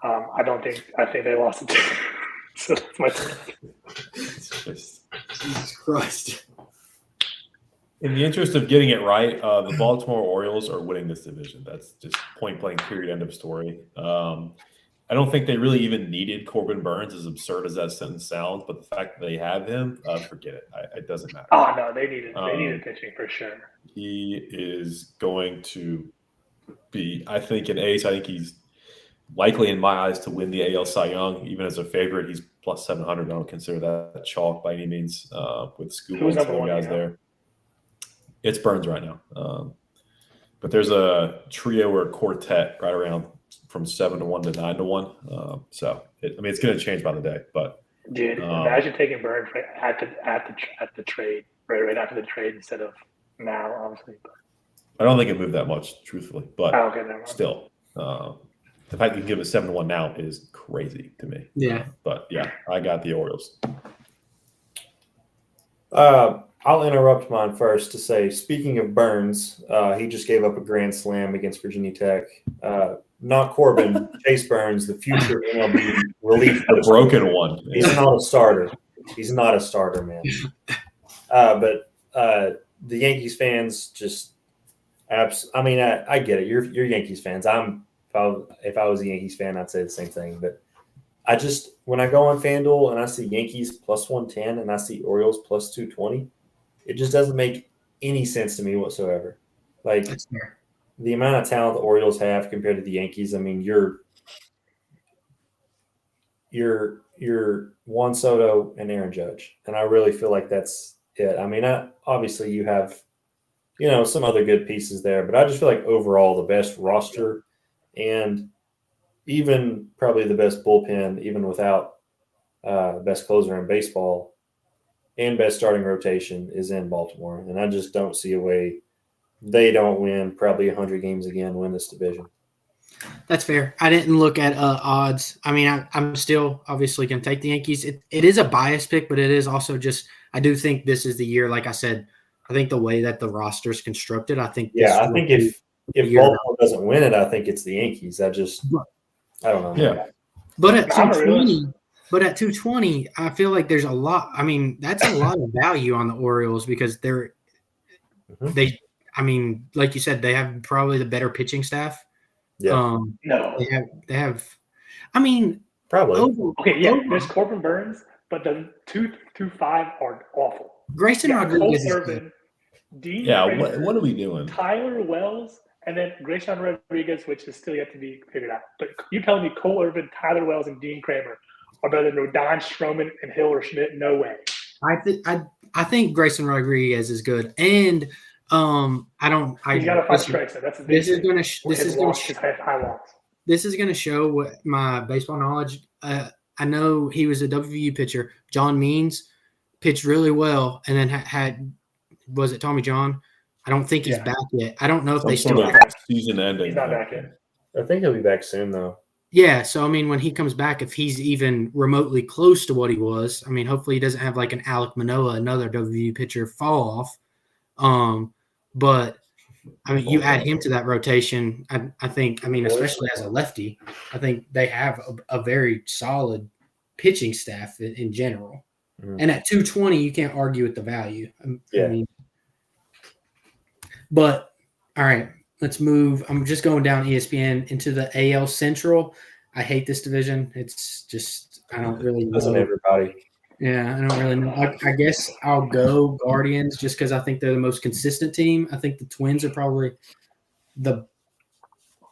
Speaker 4: I think they lost it too. So that's my
Speaker 1: Jesus Christ.
Speaker 2: In the interest of getting it right, the Baltimore Orioles are winning this division. That's just point blank, period, end of story. I don't think they really even needed Corbin Burns, as absurd as that sentence sounds, but the fact that they have him, forget it. It doesn't matter.
Speaker 4: Oh, no, they needed pitching for sure.
Speaker 2: He is going to be, I think, an ace. I think he's likely, in my eyes, to win the AL Cy Young. Even as a favorite, he's plus 700. I don't consider that chalk by any means with Scoop and some guys there. It's Burns right now. But there's a trio or a quartet right around from 7-1 to 9-1. So it's going to change by the day. But
Speaker 4: dude, imagine taking Burns at the trade, right after the trade instead of now, obviously. But
Speaker 2: I don't think it moved that much, truthfully. But still, the fact that you can give it 7-1 now is crazy to me.
Speaker 1: Yeah.
Speaker 2: But yeah, I got the Orioles.
Speaker 3: I'll interrupt mine first to say, speaking of Burns, he just gave up a grand slam against Virginia Tech. Not Corbin, Chase Burns, the future MLB relief.
Speaker 2: The broken one.
Speaker 3: He's not a starter. He's not a starter, man. But the Yankees fans just I get it. You're Yankees fans. If I was a Yankees fan, I'd say the same thing. But when I go on FanDuel and I see Yankees plus 110 and I see Orioles plus 220, it just doesn't make any sense to me whatsoever.
Speaker 1: That's fair.
Speaker 3: The amount of talent the Orioles have compared to the Yankees, I mean, you're Juan Soto and Aaron Judge, and I really feel like that's it. I mean, obviously you have, some other good pieces there, but I just feel like overall the best roster and even probably the best bullpen, even without best closer in baseball and best starting rotation, is in Baltimore, and I just don't see a way they don't win probably 100 games again, win this division.
Speaker 1: That's fair. I didn't look at odds. I mean, I'm still obviously going to take the Yankees. It is a biased pick, but it is also just I do think this is the year, like I said, I think the way that the roster is constructed, I think
Speaker 3: if Baltimore doesn't win it, I think it's the Yankees. I don't know.
Speaker 2: Yeah.
Speaker 1: But at
Speaker 4: I'm a
Speaker 1: 220, but at 220, I feel like there's a lot. I mean, that's a lot of value on the Orioles because I mean, like you said, they have probably the better pitching staff.
Speaker 3: Yeah.
Speaker 4: No.
Speaker 1: They have. I mean,
Speaker 3: Probably.
Speaker 4: There's Corbin Burns, but the 2 through 5 are awful.
Speaker 1: Grayson Rodriguez is
Speaker 4: Cole
Speaker 1: good.
Speaker 4: Irvin, Dean
Speaker 2: Yeah.
Speaker 4: Kramer,
Speaker 2: What are we doing?
Speaker 4: Tyler Wells, and then Grayson Rodriguez, which is still yet to be figured out. But you telling me Cole Irvin, Tyler Wells, and Dean Kramer are better than Rodon, Stroman, and Hill or Schmidt? No way.
Speaker 1: I think Grayson Rodriguez is good, and
Speaker 4: He's got to find strikes. That's his
Speaker 1: this is
Speaker 4: thing.
Speaker 1: going to
Speaker 4: high walks.
Speaker 1: This is going to show what my baseball knowledge. I know he was a WVU pitcher. John Means pitched really well, and then was it Tommy John? I don't think he's back yet. I don't know if they still have
Speaker 2: season ending.
Speaker 4: He's not back yet.
Speaker 3: I think he'll be back soon, though.
Speaker 1: Yeah, so I mean, when he comes back, if he's even remotely close to what he was, I mean, hopefully he doesn't have like an Alek Manoah, another WVU pitcher, fall off. But I mean, you add him to that rotation. I think, I mean, especially as a lefty, I think they have a very solid pitching staff in general. Mm-hmm. And at 220, you can't argue with the value. I mean, but all right, let's move. I'm just going down ESPN into the AL Central. I hate this division. It's just I don't really know.
Speaker 3: Doesn't everybody?
Speaker 1: Yeah, I don't really know. I guess I'll go Guardians just because I think they're the most consistent team. I think the Twins are probably the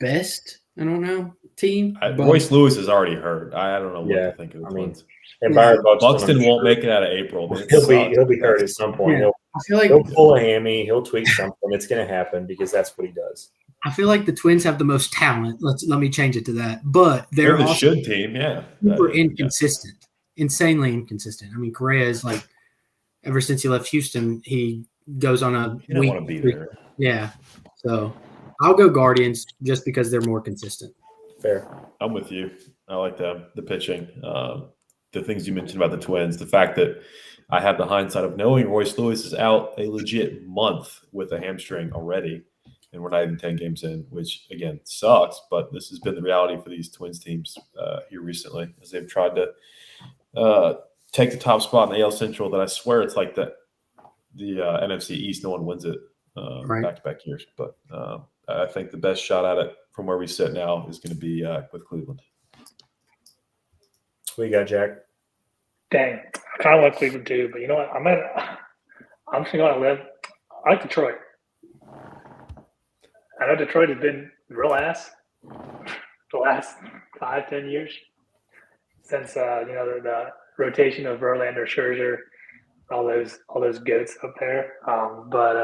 Speaker 1: best. I don't know team.
Speaker 2: Royce Lewis is already hurt. I don't know what to think of the Twins.
Speaker 3: And
Speaker 2: Buxton won't make it out of April.
Speaker 3: He'll be hurt at some point.
Speaker 1: Yeah. I feel like
Speaker 3: he'll pull a hammy. He'll tweak something. It's going to happen because that's what he does.
Speaker 1: I feel like the Twins have the most talent. Let me change it to that. But they're
Speaker 2: the
Speaker 1: also
Speaker 2: should team. Yeah,
Speaker 1: super inconsistent, insanely inconsistent. I mean, Correa is like ever since he left Houston, he goes on a
Speaker 2: you don't want to be there.
Speaker 1: Yeah, so I'll go Guardians just because they're more consistent.
Speaker 3: Fair.
Speaker 2: I'm with you. I like the pitching. The things you mentioned about the Twins, the fact that I have the hindsight of knowing Royce Lewis is out a legit month with a hamstring already, and we're not even 10 games in, which, again, sucks, but this has been the reality for these Twins teams here recently as they've tried to take the top spot in the AL Central that I swear it's like the NFC East, no one wins it back-to-back years. But I think the best shot at it from where we sit now is going to be with Cleveland.
Speaker 3: What you got, Jack?
Speaker 4: Dang, I kind of want Cleveland too, but you know what? I'm just going to live. I like Detroit. I know Detroit has been real ass the last 5-10 years since the rotation of Verlander, Scherzer, all those goats up there. But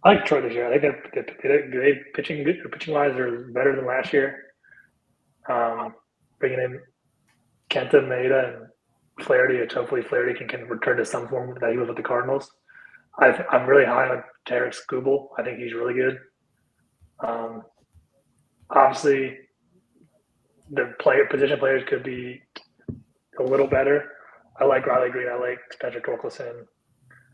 Speaker 4: I like Detroit this year. I think they're pitching good. Their pitching wise are better than last year. Bringing in Kenta, Maeda, and Flaherty, which hopefully Flaherty can return to some form that he was with the Cardinals. I'm really high on Tarek Skubal. I think he's really good. Obviously, the position players could be a little better. I like Riley Green. I like Spencer Torkelson.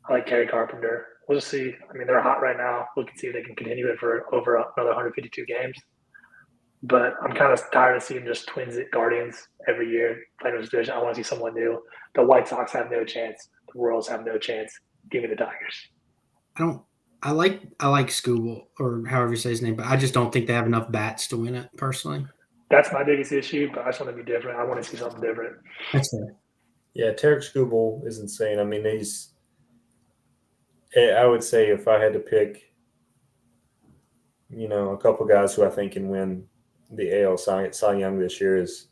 Speaker 4: I like Kerry Carpenter. We'll just see. I mean, they're hot right now. We can see if they can continue it for over another 152 games. But I'm kind of tired of seeing just Twins at Guardians every year playing this division. I want to see someone new. The White Sox have no chance. The Royals have no chance. Give me the Tigers.
Speaker 1: I like Skubal, or however you say his name, but I just don't think they have enough bats to win it personally.
Speaker 4: That's my biggest issue, but I just want to be different. I want to see something different.
Speaker 1: That's fair.
Speaker 3: Yeah, Tarek Skubal is insane. I mean, I would say if I had to pick, a couple guys who I think can win the AL Cy Young this year is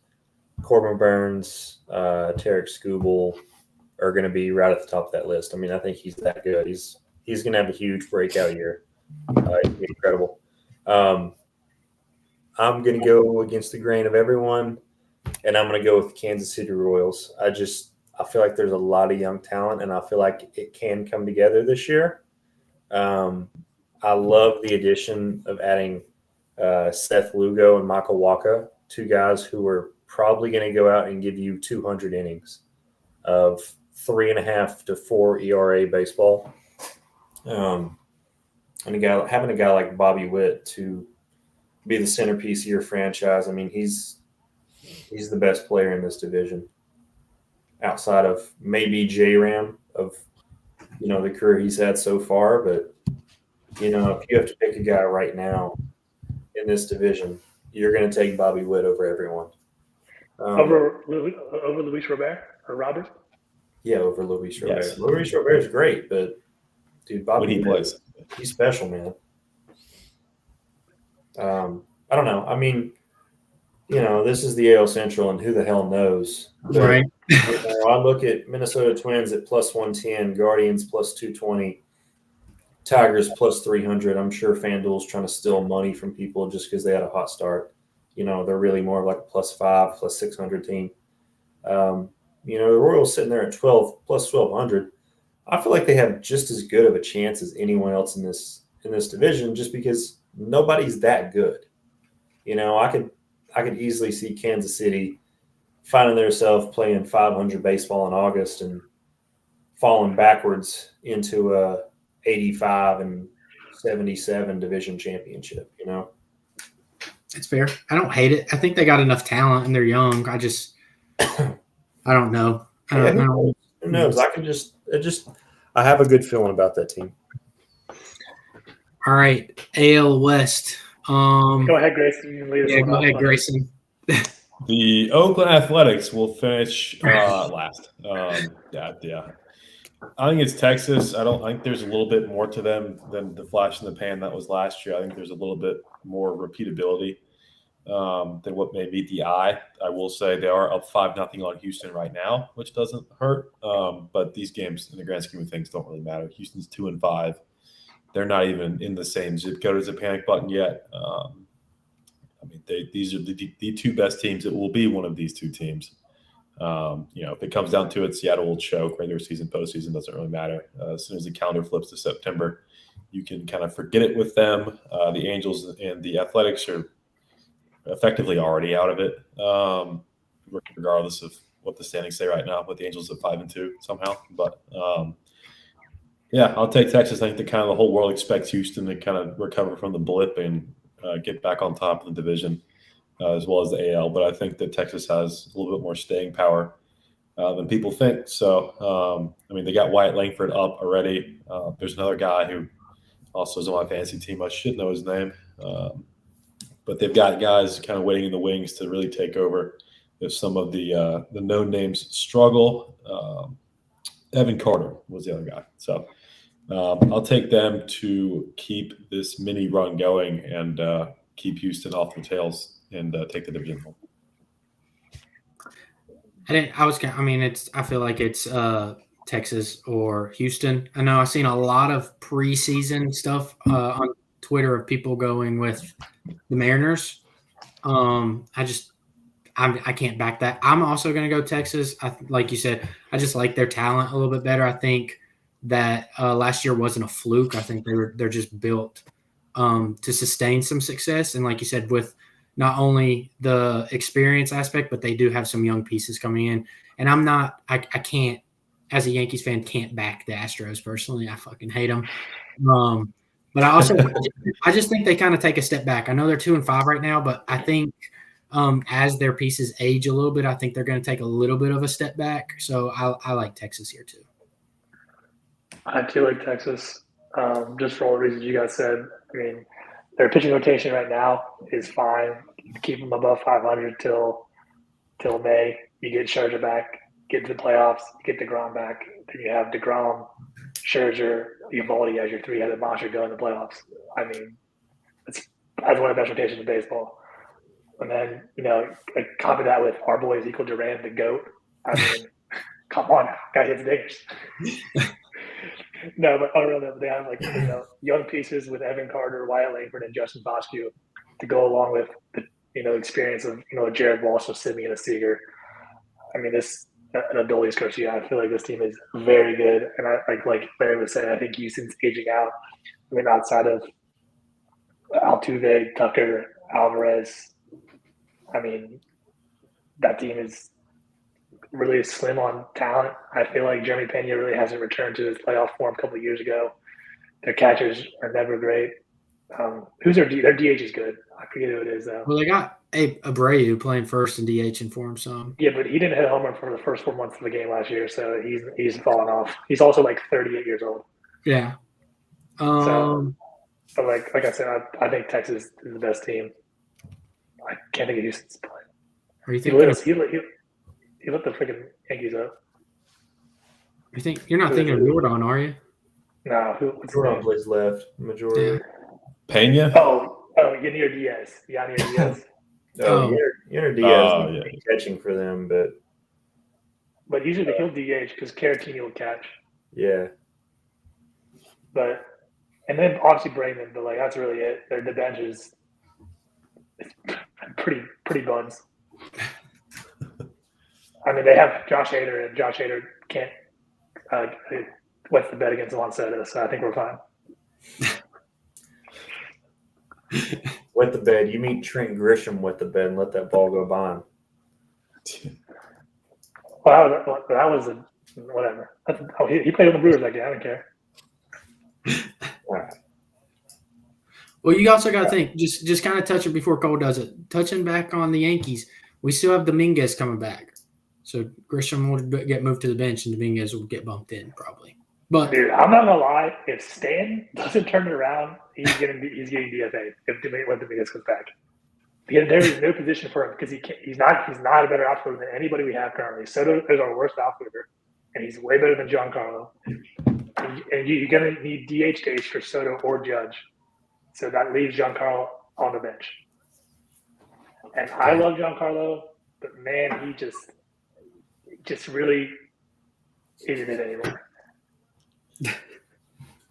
Speaker 3: Corbin Burns, Tarek Skubal are going to be right at the top of that list. I mean, I think he's that good. He's going to have a huge breakout year. He's incredible. I'm going to go against the grain of everyone, and I'm going to go with the Kansas City Royals. I feel like there's a lot of young talent, and I feel like it can come together this year. I love the addition of adding Seth Lugo and Michael Wacha, two guys who are probably going to go out and give you 200 innings of 3.5 to 4 ERA baseball. And having a guy like Bobby Witt to be the centerpiece of your franchise, I mean, he's the best player in this division outside of maybe J-Ram of, the career he's had so far. But, if you have to pick a guy right now in this division, you're going to take Bobby Witt over everyone.
Speaker 4: Over Luis Robert or Robert?
Speaker 3: Yeah, over Luis Robert.
Speaker 2: Yes.
Speaker 3: Luis Robert is great, but, dude, Bobby
Speaker 2: When he
Speaker 3: Witt,
Speaker 2: plays.
Speaker 3: he's special, man. I don't know. I mean, this is the AL Central, and who the hell knows? But,
Speaker 1: Right.
Speaker 3: I look at Minnesota Twins at plus 110, Guardians plus 220, Tigers plus 300. I'm sure FanDuel's trying to steal money from people just because they had a hot start. They're really more of like a plus 5, plus 600 team. The Royals sitting there at 12 plus 1,200. I feel like they have just as good of a chance as anyone else in this division, just because nobody's that good. I could easily see Kansas City finding themselves playing 500 baseball in August and falling backwards into a 85 and 77 division championship.
Speaker 1: It's fair. I don't hate it. I think they got enough talent and they're young. I don't know.
Speaker 3: Who knows? I have a good feeling about that team.
Speaker 1: All right, AL West.
Speaker 4: Go ahead, Grayson. You can lead us
Speaker 1: Yeah,
Speaker 4: on
Speaker 1: go
Speaker 4: off.
Speaker 1: ahead, Grayson.
Speaker 2: The Oakland Athletics will finish last. Yeah. I think it's Texas. I think there's a little bit more to them than the flash in the pan that was last year. I think there's a little bit more repeatability than what may meet the eye. I will say they are up 5-0 on Houston right now, which doesn't hurt. But these games, in the grand scheme of things, don't really matter. Houston's 2-5. They're not even in the same zip code as a panic button yet. These are the two best teams. It will be one of these two teams. If it comes down to it, Seattle will choke. Regular season, postseason doesn't really matter. As soon as the calendar flips to September, you can kind of forget it with them. The Angels and the Athletics are effectively already out of it, regardless of what the standings say right now. With the Angels at 5-2 somehow, but I'll take Texas. I think the whole world expects Houston to kind of recover from the blip and get back on top of the division. As well as the AL, but I think that Texas has a little bit more staying power than people think. So, they got Wyatt Langford up already. There's another guy who also is on my fantasy team. I should know his name. But they've got guys kind of waiting in the wings to really take over if some of the known names struggle. Evan Carter was the other guy. So I'll take them to keep this mini run going and keep Houston off their tails and take the division home.
Speaker 1: I feel like it's Texas or Houston. I know I've seen a lot of preseason stuff on Twitter of people going with the Mariners. I can't back that. I'm also going to go Texas. Like you said, I just like their talent a little bit better. I think that last year wasn't a fluke. I think they're just built to sustain some success. And like you said, with not only the experience aspect, but they do have some young pieces coming in. And I can't, as a Yankees fan, can't back the Astros personally. I fucking hate them. But I just think they kind of take a step back. I know they're 2-5 right now, but I think as their pieces age a little bit, I think they're going to take a little bit of a step back. So I like Texas here too.
Speaker 4: I too like Texas, just for all the reasons you guys said. Their pitching rotation right now is fine. Keep them above 500 till May. You get Scherzer back, get to the playoffs, get DeGrom back. Then you have DeGrom, Scherzer, Eovaldi as your three-headed monster going to the playoffs. That's one of the best rotations in baseball. And then, copy that with our boy Ezekiel Duran, the GOAT. Come on, guy hits dingers. No, but on a real note, they have young pieces with Evan Carter, Wyatt Langford, and Justin Bosque to go along with the experience of Jared Walsh, or Simeon Seager. This an abilities coach. Yeah, I feel like this team is very good, and like Larry was saying, I think Houston's aging out. Outside of Altuve, Tucker, Alvarez, that team is really slim on talent. I feel like Jeremy Pena really hasn't returned to his playoff form a couple of years ago. Their catchers are never great. Who's their DH is good. I forget who it is though.
Speaker 1: Well, they got Abreu playing first and DHing for him some.
Speaker 4: Yeah, but he didn't hit a home run for the first 4 months of the game last year, so he's fallen off. He's also like 38 years old.
Speaker 1: Yeah.
Speaker 4: But like I said, I think Texas is the best team. I can't think of Houston's play.
Speaker 1: Are you
Speaker 4: He
Speaker 1: thinking?
Speaker 4: lit the freaking Yankees up.
Speaker 1: You think you're not thinking of Jordan, are you?
Speaker 4: No, what's his
Speaker 3: Jordan
Speaker 4: name?
Speaker 3: plays left majority.
Speaker 2: Pena?
Speaker 4: Oh, Yanier Diaz. Yanier Diaz.
Speaker 3: Oh, Yanier Diaz
Speaker 2: Oh,
Speaker 3: is
Speaker 2: yeah.
Speaker 3: catching for them, but
Speaker 4: But usually he'll DH because Caratini will catch.
Speaker 3: yeah.
Speaker 4: And then obviously Brayman, but like that's really it. The bench is pretty buns. I mean, they have Josh Hader, and Josh Hader can't wet the bed against Juan Soto, so I think we're fine.
Speaker 3: Wet the bed. You meet Trent Grisham wet the bed and let that ball go by him.
Speaker 4: Well, that was whatever. He played on the Brewers that game. I don't care.
Speaker 3: All right.
Speaker 1: Well, you also got to think, just kind of touch it before Cole does it. Touching back on the Yankees, we still have Dominguez coming back. So Grisham will get moved to the bench and Dominguez will get bumped in probably. But
Speaker 4: Dude, I'm not gonna lie. If Stan doesn't turn it around, he's getting DFA when Dominguez comes back. Because there is no position for him because he's not a better outfielder than anybody we have currently. Soto is our worst outfielder, and he's way better than Giancarlo. And you're gonna need DH days for Soto or Judge, so that leaves Giancarlo on the bench. And I love Giancarlo, but man, he just really isn't it anymore.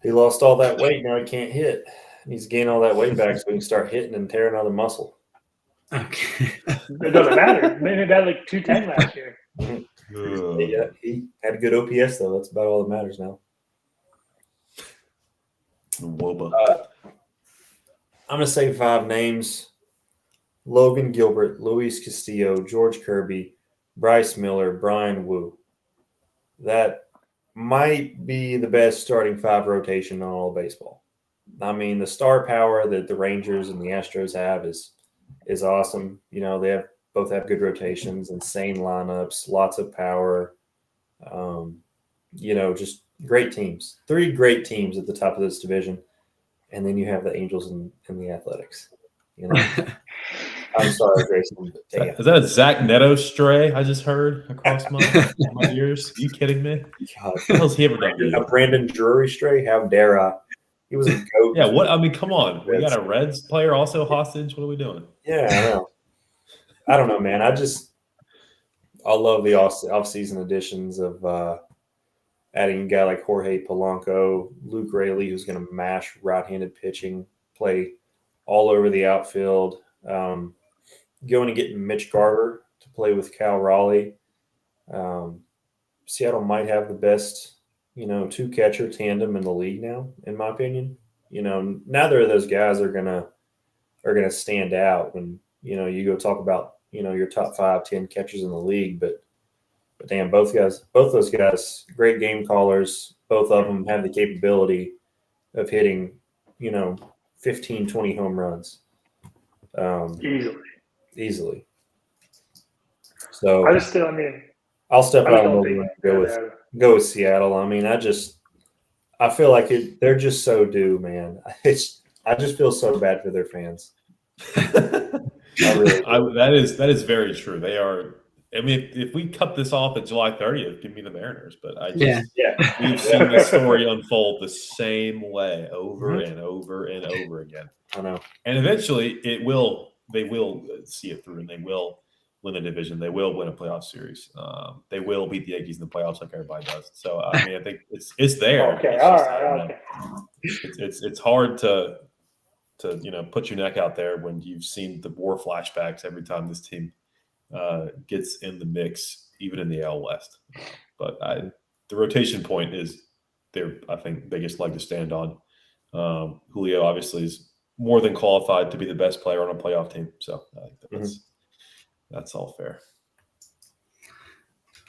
Speaker 3: He lost all that weight. Now he can't hit. He's gained all that weight back so he can start hitting and tear another muscle.
Speaker 1: okay.
Speaker 4: It doesn't matter. Maybe he had like 210 last year.
Speaker 3: Yeah, he had a good OPS though. That's about all that matters now.
Speaker 2: Woba.
Speaker 3: I'm gonna say 5 names: Logan Gilbert, Luis Castillo, George Kirby, Bryce Miller, Brian Wu. That might be the best starting 5 rotation in all of baseball. I mean, the star power that the Rangers and the Astros have is awesome. You know, they both have good rotations, insane lineups, lots of power. You know, just great teams. 3 great teams at the top of this division, and then you have the Angels and the Athletics. You know, I'm sorry, Grayson. But damn.
Speaker 2: Is that a Zach Neto stray I just heard across my ears? Are you kidding me?
Speaker 3: God.
Speaker 2: What the hell's he ever done to
Speaker 3: A
Speaker 2: you?
Speaker 3: Brandon Drury stray? How dare I? He was a goat.
Speaker 2: Yeah, what? I mean, come on. We got a Reds player also hostage. What are we doing?
Speaker 3: Yeah, I know. I don't know, man. I love the off-season additions of adding a guy like Jorge Polanco, Luke Raley, who's going to mash right-handed pitching, play all over the outfield. Going and getting Mitch Garver to play with Cal Raleigh. Seattle might have the best, 2-catcher tandem in the league now, in my opinion. Neither of those guys are gonna stand out when you go talk about your top 5, 10 catchers in the league. But damn, both those guys, great game callers. Both of them have the capability of hitting 15, 20 home runs. Easily. So
Speaker 4: I'll step
Speaker 3: out and go with Seattle. I mean, I feel like they're just so due, man. I just feel so bad for their fans.
Speaker 2: That is very true. They are. I mean, if we cut this off at July 30th, give me the Mariners. But we've seen this story unfold the same way over and over and over again.
Speaker 3: I know.
Speaker 2: And eventually, they will see it through, and they will win the division. They will win a playoff series. They will beat the Yankees in the playoffs like everybody does. So I mean, I think it's there.
Speaker 4: Okay,
Speaker 2: it's
Speaker 4: all
Speaker 2: just,
Speaker 4: right, okay.
Speaker 2: It's hard to put your neck out there when you've seen the war flashbacks every time this team gets in the mix, even in the AL West. But the rotation point is their, I think, biggest leg to stand on. Julio obviously is more than qualified to be the best player on a playoff team. So I think that's all fair.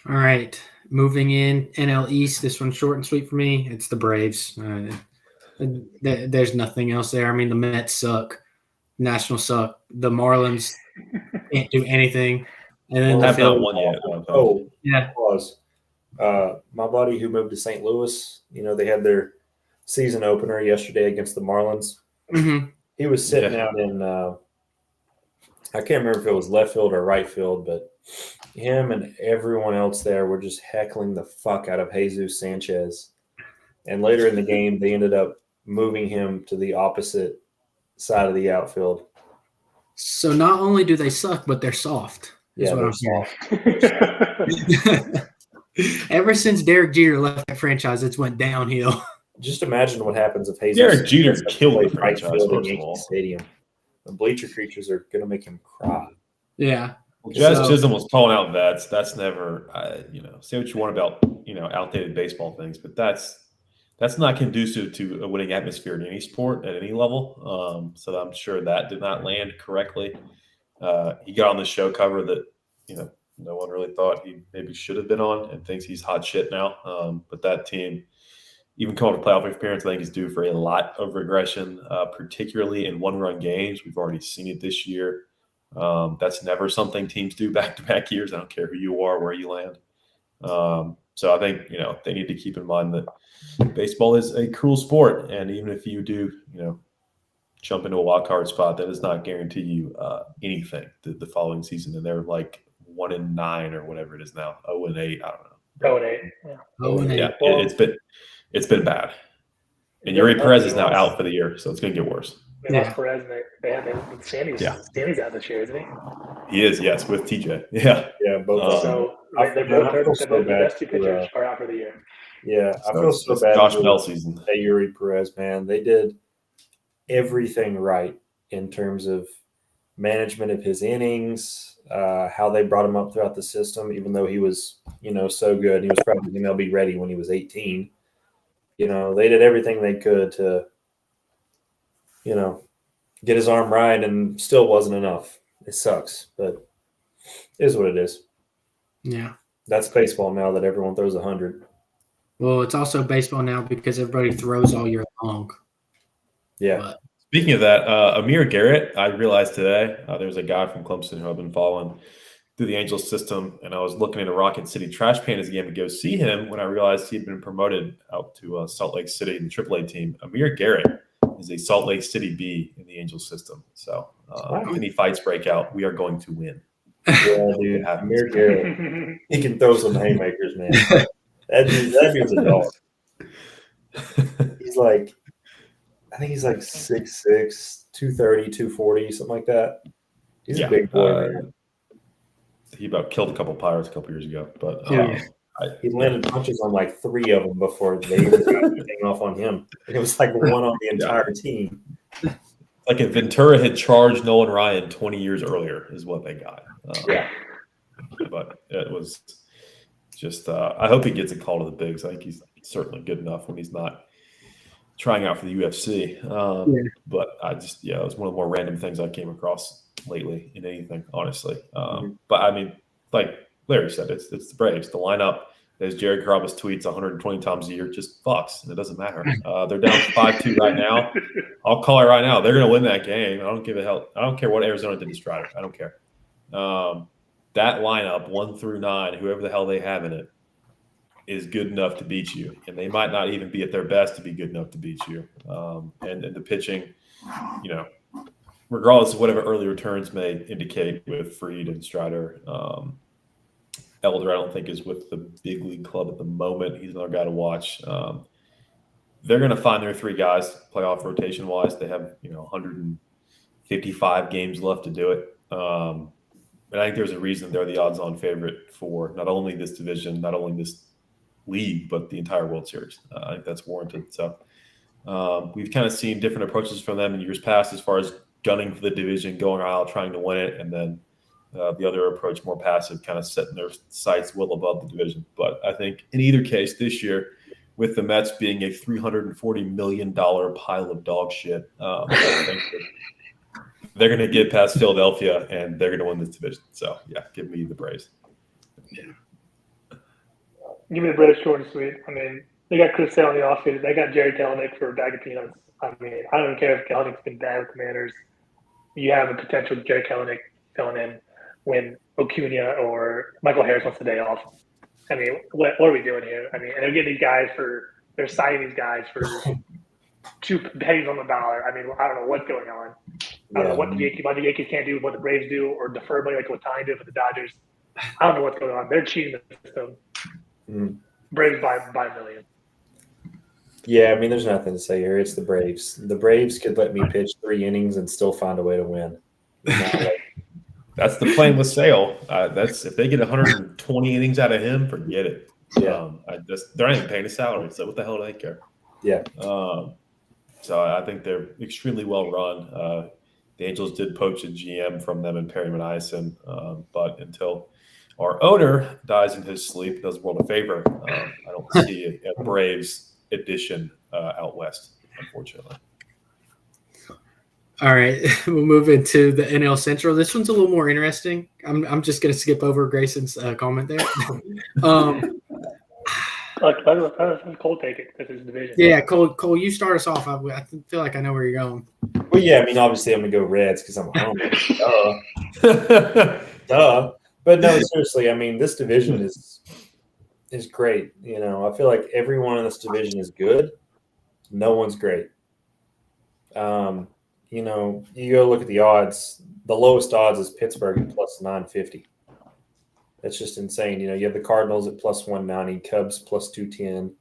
Speaker 1: All right. Moving in NL East, this one's short and sweet for me. It's the Braves. There's nothing else there. I mean, the Mets suck. Nationals suck. The Marlins can't do anything. And then the
Speaker 2: Have not
Speaker 1: Phillies.
Speaker 2: won yet.
Speaker 3: Oh,
Speaker 1: Yeah.
Speaker 3: pause. My buddy who moved to St. Louis, they had their season opener yesterday against the Marlins.
Speaker 1: Mm-hmm.
Speaker 3: He was sitting out in I can't remember if it was left field or right field, but him and everyone else there were just heckling the fuck out of Jesus Sanchez. And later in the game, they ended up moving him to the opposite side of the outfield.
Speaker 1: So not only do they suck, but they're soft.
Speaker 3: Yeah,
Speaker 1: what I'm hearing. Ever since Derek Jeter left the franchise, it's went downhill.
Speaker 3: Just imagine what happens if Jesus
Speaker 2: Derek Jeter killed the
Speaker 3: right
Speaker 2: franchise,
Speaker 3: field in
Speaker 2: first of
Speaker 3: Yankee
Speaker 2: all.
Speaker 3: Stadium. The bleacher creatures are going to make him cry.
Speaker 1: Yeah.
Speaker 2: Well, Jazz Chisholm was calling out vets. That's never, say what you want about, outdated baseball things, but that's not conducive to a winning atmosphere in any sport at any level. So I'm sure that did not land correctly. He got on the show cover that, no one really thought he maybe should have been on, and thinks he's hot shit now. But that team, even coming to playoff appearance, I think is due for a lot of regression, particularly in one-run games. We've already seen it this year. That's never something teams do back-to-back years. I don't care who you are, where you land. So I think, they need to keep in mind that baseball is a cruel sport. And even if you do, jump into a wild card spot, that does not guarantee you anything the following season. And they're like 1-9 or whatever it is now, 0-8. I don't know.
Speaker 4: 0-8. Yeah.
Speaker 1: 0-8.
Speaker 2: Yeah,
Speaker 4: Well,
Speaker 2: it's been bad. And Yuri Perez is now out for the year, so it's going to get worse.
Speaker 4: They lost Perez, and they have Sandy's out this year, isn't he?
Speaker 2: He is, yes, with TJ. Yeah.
Speaker 3: Yeah, both.
Speaker 4: So
Speaker 3: I
Speaker 4: they're
Speaker 3: feel
Speaker 4: both
Speaker 3: so
Speaker 4: the
Speaker 3: bad
Speaker 4: best two pitchers are out for the year.
Speaker 3: Yeah, I feel so bad.
Speaker 2: Josh Bell season.
Speaker 3: Hey, Yuri Perez, man. They did everything right in terms of management of his innings, how they brought him up throughout the system, even though he was, so good. He was probably MLB ready when he was 18. They did everything they could to, get his arm right, and still wasn't enough. It sucks, but it is what it is.
Speaker 1: Yeah.
Speaker 3: That's baseball now that everyone throws 100.
Speaker 1: Well, it's also baseball now because everybody throws all year long.
Speaker 3: Yeah.
Speaker 1: But,
Speaker 2: Speaking of that, Amir Garrett, I realized today there's a guy from Clemson who I've been following through the Angels system, and I was looking into Rocket City Trash Pandas game to go see him when I realized he'd been promoted out to Salt Lake City in the AAA team. Amir Garrett is a Salt Lake City B in the Angels system. So if any fights break out, we are going to win.
Speaker 3: Yeah, dude. Amir Garrett, he can throw some haymakers, man. That dude's a dog. I think he's like 6'6", 230, 240, something like that. He's a big boy, man.
Speaker 2: He about killed a couple Pirates a couple years ago, but
Speaker 3: he landed punches on like 3 of them before they even got anything off on him. It was like one on the entire team.
Speaker 2: Like if Ventura had charged Nolan Ryan 20 years earlier, is what they got. But it was just. I hope he gets a call to the bigs. I think he's certainly good enough when he's not trying out for the UFC. But I just, it was one of the more random things I came across lately in anything, honestly. But I mean, like Larry said, it's the Braves. The lineup, as Jared Carrabba's tweets 120 times a year, just fucks, and it doesn't matter. They're down 5-2 right now. I'll call it right now. They're going to win that game. I don't give a hell. I don't care what Arizona did to Strider. I don't care. That lineup, 1 through 9, whoever the hell they have in it, is good enough to beat you, and they might not even be at their best to be good enough to beat you. And the pitching, regardless of whatever early returns may indicate with Fried and Strider, Elder I don't think is with the big league club at the moment. He's another guy to watch. They're going to find their 3 guys playoff rotation wise. They have 155 games left to do it. And I think there's a reason they're the odds-on favorite for not only this division, not only this league, but the entire World Series. I think that's warranted. So we've kind of seen different approaches from them in years past as far as gunning for the division, going out, trying to win it, and then the other approach, more passive, kind of setting their sights well above the division. But I think in either case this year, with the Mets being a $340 million pile of dog shit, I think they're going to get past Philadelphia and they're going to win this division. So, give me the Braves.
Speaker 4: Give me the Braves short and sweet. I mean, They got Chris Sale in the offseason. They got Jerry Kelenic for a bag of peanuts. I mean, I don't care if Kelenic's been bad with Commanders. You have a potential Jerry Kelenic filling in when Acuna or Michael Harris wants the day off. I mean, what are we doing here? I mean, and they're getting these guys they're signing these guys for 2 pennies on the dollar. I mean, I don't know what's going on. I don't know what the Yankees can't do, what the Braves do, or defer money like what Tiny did for the Dodgers. I don't know what's going on. They're cheating the system. Braves by a million.
Speaker 3: Yeah, I mean, there's nothing to say here. It's the Braves. The Braves could let me pitch 3 innings and still find a way to win.
Speaker 2: That's the plan with Sale. That's if they get 120 innings out of him, forget it.
Speaker 3: Yeah.
Speaker 2: They're not even paying his salary, so what the hell do they care?
Speaker 3: Yeah.
Speaker 2: So I think they're extremely well run. The Angels did poach a GM from them and Perry Maneisen, but until our owner dies in his sleep, does the world a favor. I don't see a Braves addition out west, unfortunately.
Speaker 1: All right, we'll move into the NL Central. This one's a little more interesting. I'm just going to skip over Grayson's comment there.
Speaker 4: Let Cole take it. This is division.
Speaker 1: Yeah, Cole, you start us off. I feel like I know where you're going.
Speaker 3: Well, yeah, I mean, obviously I'm going to go Reds because I'm a homer. Duh. But no, seriously, I mean, this division is great. You know, I feel like everyone in this division is good. No one's great. You know, you go look at the odds. The lowest odds is Pittsburgh at plus 950. That's just insane. You know, you have the Cardinals at plus 190, Cubs plus 210,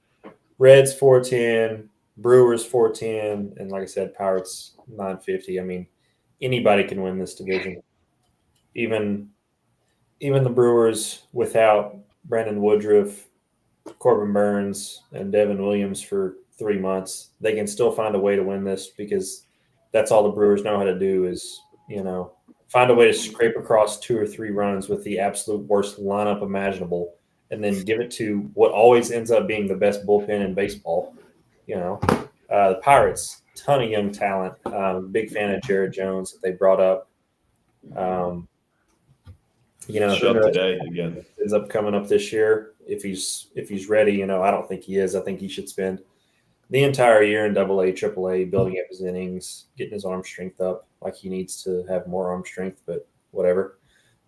Speaker 3: Reds 410, Brewers 410, and like I said, Pirates 950. I mean, anybody can win this division. Even the Brewers without Brandon Woodruff, Corbin Burns, and Devin Williams for 3 months, they can still find a way to win this because that's all the Brewers know how to do is, you know, find a way to scrape across 2 or 3 runs with the absolute worst lineup imaginable and then give it to what always ends up being the best bullpen in baseball. You know, the Pirates, ton of young talent. Big fan of Jared Jones that they brought up. You know,
Speaker 2: Shut today again.
Speaker 3: Ends up coming up this year. If he's ready, you know, I don't think he is. I think he should spend the entire year in AA, AAA, building up his innings, getting his arm strength up. Like he needs to have more arm strength, but whatever.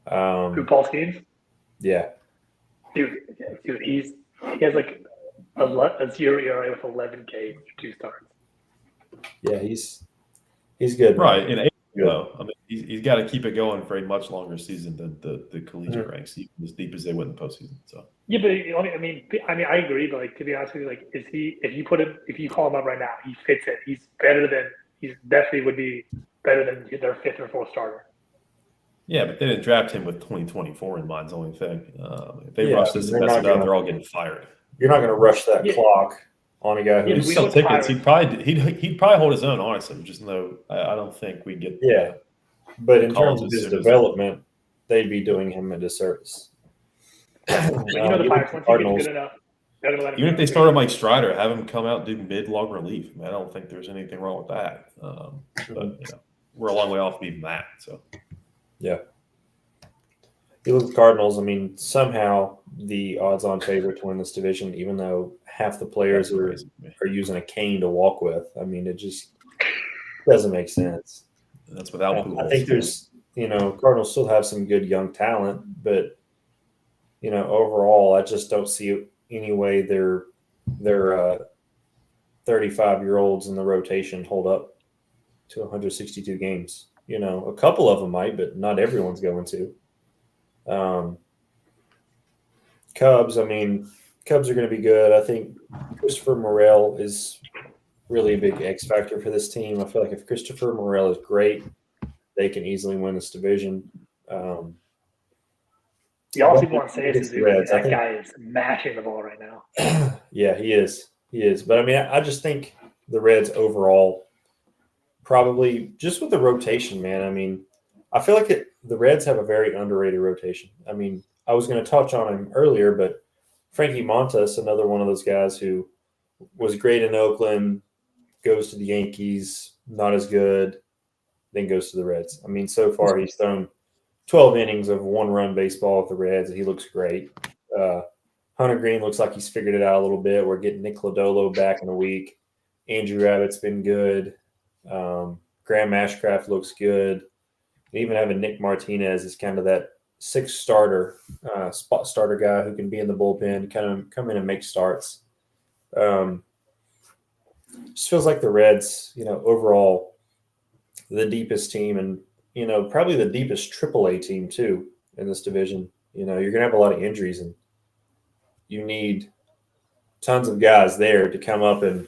Speaker 4: Who, Paul Skeens?
Speaker 3: Yeah.
Speaker 4: Dude, he has like a 0 ERA with 11 Ks, 2 starts.
Speaker 3: Yeah, he's good.
Speaker 2: Right. In April, I mean, he's got to keep it going for a much longer season than the collegiate ranks, even as deep as they went in the postseason. So
Speaker 4: yeah, but I mean, I agree. But like, to be honest with you, like, if you call him up right now, he fits it. He's definitely would be better than their 5th or 4th starter.
Speaker 2: Yeah, but they didn't draft him with 2024 in mind. The only thing. If they rush this and mess it up, they're all getting fired.
Speaker 3: You're not going to rush that clock on a guy who's
Speaker 2: sell tickets. He'd probably hold his own. Honestly, just no. I don't think we get.
Speaker 3: Yeah, but in terms of his development, they'd be doing him a disservice.
Speaker 4: The Cardinals. Good enough.
Speaker 2: Even if they started Mike Strider, have him come out and do mid-long relief. I mean, I don't think there's anything wrong with that. But you know, we're a long way off from even that. So,
Speaker 3: yeah. You look at the Cardinals. I mean, somehow the odds-on favorite to win this division, even though half the players are using a cane to walk with. I mean, it just doesn't make sense.
Speaker 2: And that's without Pujols.
Speaker 3: I think there's, you know, Cardinals still have some good young talent, but you know, overall, I just don't see any way their 35-year-olds in the rotation hold up to 162 games. You know, a couple of them might, but not everyone's going to. Cubs, I mean, Cubs are going to be good. I think Christopher Morel is really a big X factor for this team. I feel like if Christopher Morel is great, they can easily win this division.
Speaker 4: All people want to say is that guy is mashing the ball right now.
Speaker 3: Yeah, he is. But, I mean, I just think the Reds overall probably just with the rotation, man. I mean, I feel like the Reds have a very underrated rotation. I mean, I was going to touch on him earlier, but Frankie Montas, another one of those guys who was great in Oakland, goes to the Yankees, not as good, then goes to the Reds. I mean, so far he's thrown 12 innings of 1-run baseball with the Reds, and he looks great. Hunter Green looks like he's figured it out a little bit. We're getting Nick Lodolo back in a week. Andrew Abbott's been good. Graham Ashcraft looks good. And even having Nick Martinez is kind of that sixth starter, spot starter guy who can be in the bullpen, kind of come in and make starts. Just feels like the Reds, overall, the deepest team and, probably the deepest AAA team too in this division. You're going to have a lot of injuries and you need tons of guys there to come up and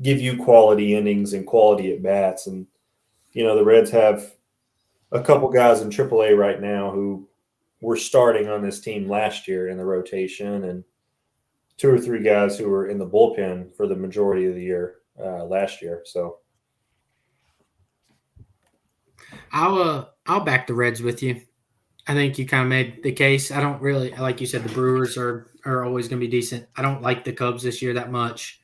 Speaker 3: give you quality innings and quality at bats. And, the Reds have a couple guys in AAA right now who were starting on this team last year in the rotation and 2 or 3 guys who were in the bullpen for the majority of the year last year. So
Speaker 1: I'll back the Reds with you. I think you kind of made the case. I don't really, like you said, the Brewers are always going to be decent. I don't like the Cubs this year that much.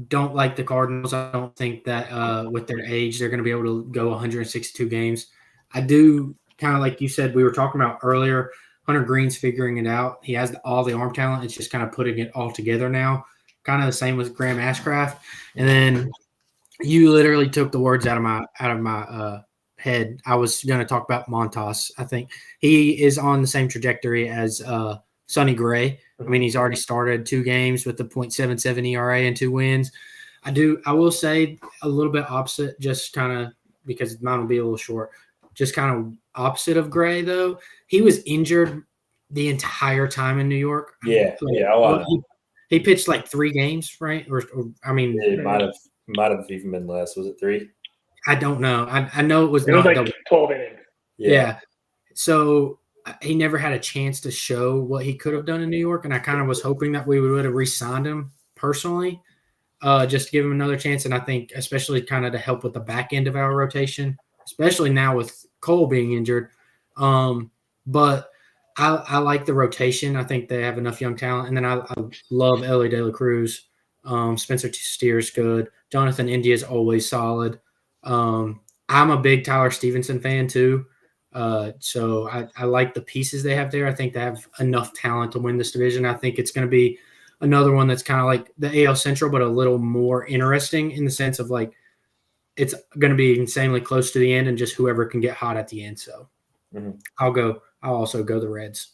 Speaker 1: Don't like the Cardinals. I don't think that with their age, they're going to be able to go 162 games. I do kind of like you said, we were talking about earlier, Hunter Green's figuring it out. He has all the arm talent. It's just kind of putting it all together now. Kind of the same with Graham Ashcraft. And then you literally took the words out of my head. I was going to talk about Montas. I think he is on the same trajectory as Sonny Gray. I mean, he's already started 2 games with the .77 ERA and 2 wins. I will say a little bit opposite, just kind of because mine will be a little short, just kind of opposite of Gray, though. He was injured the entire time in New York.
Speaker 3: Yeah.
Speaker 1: He pitched like 3 games, right? Or I mean,
Speaker 3: it might have even been less. Was it 3?
Speaker 1: I don't know. I know it was
Speaker 4: It was like 12 innings.
Speaker 1: Yeah. So he never had a chance to show what he could have done in New York, and I kind of was hoping that we would have re-signed him personally, just to give him another chance. And I think especially kind of to help with the back end of our rotation, especially now with Cole being injured. But I like the rotation. I think they have enough young talent. And then I love Ellie De La Cruz. Spencer Steer's good. Jonathan India is always solid. I'm a big Tyler Stevenson fan too. So I like the pieces they have there. I think they have enough talent to win this division. I think it's going to be another one that's kind of like the AL Central, but a little more interesting in the sense of like it's going to be insanely close to the end and just whoever can get hot at the end. So I'll also go the Reds.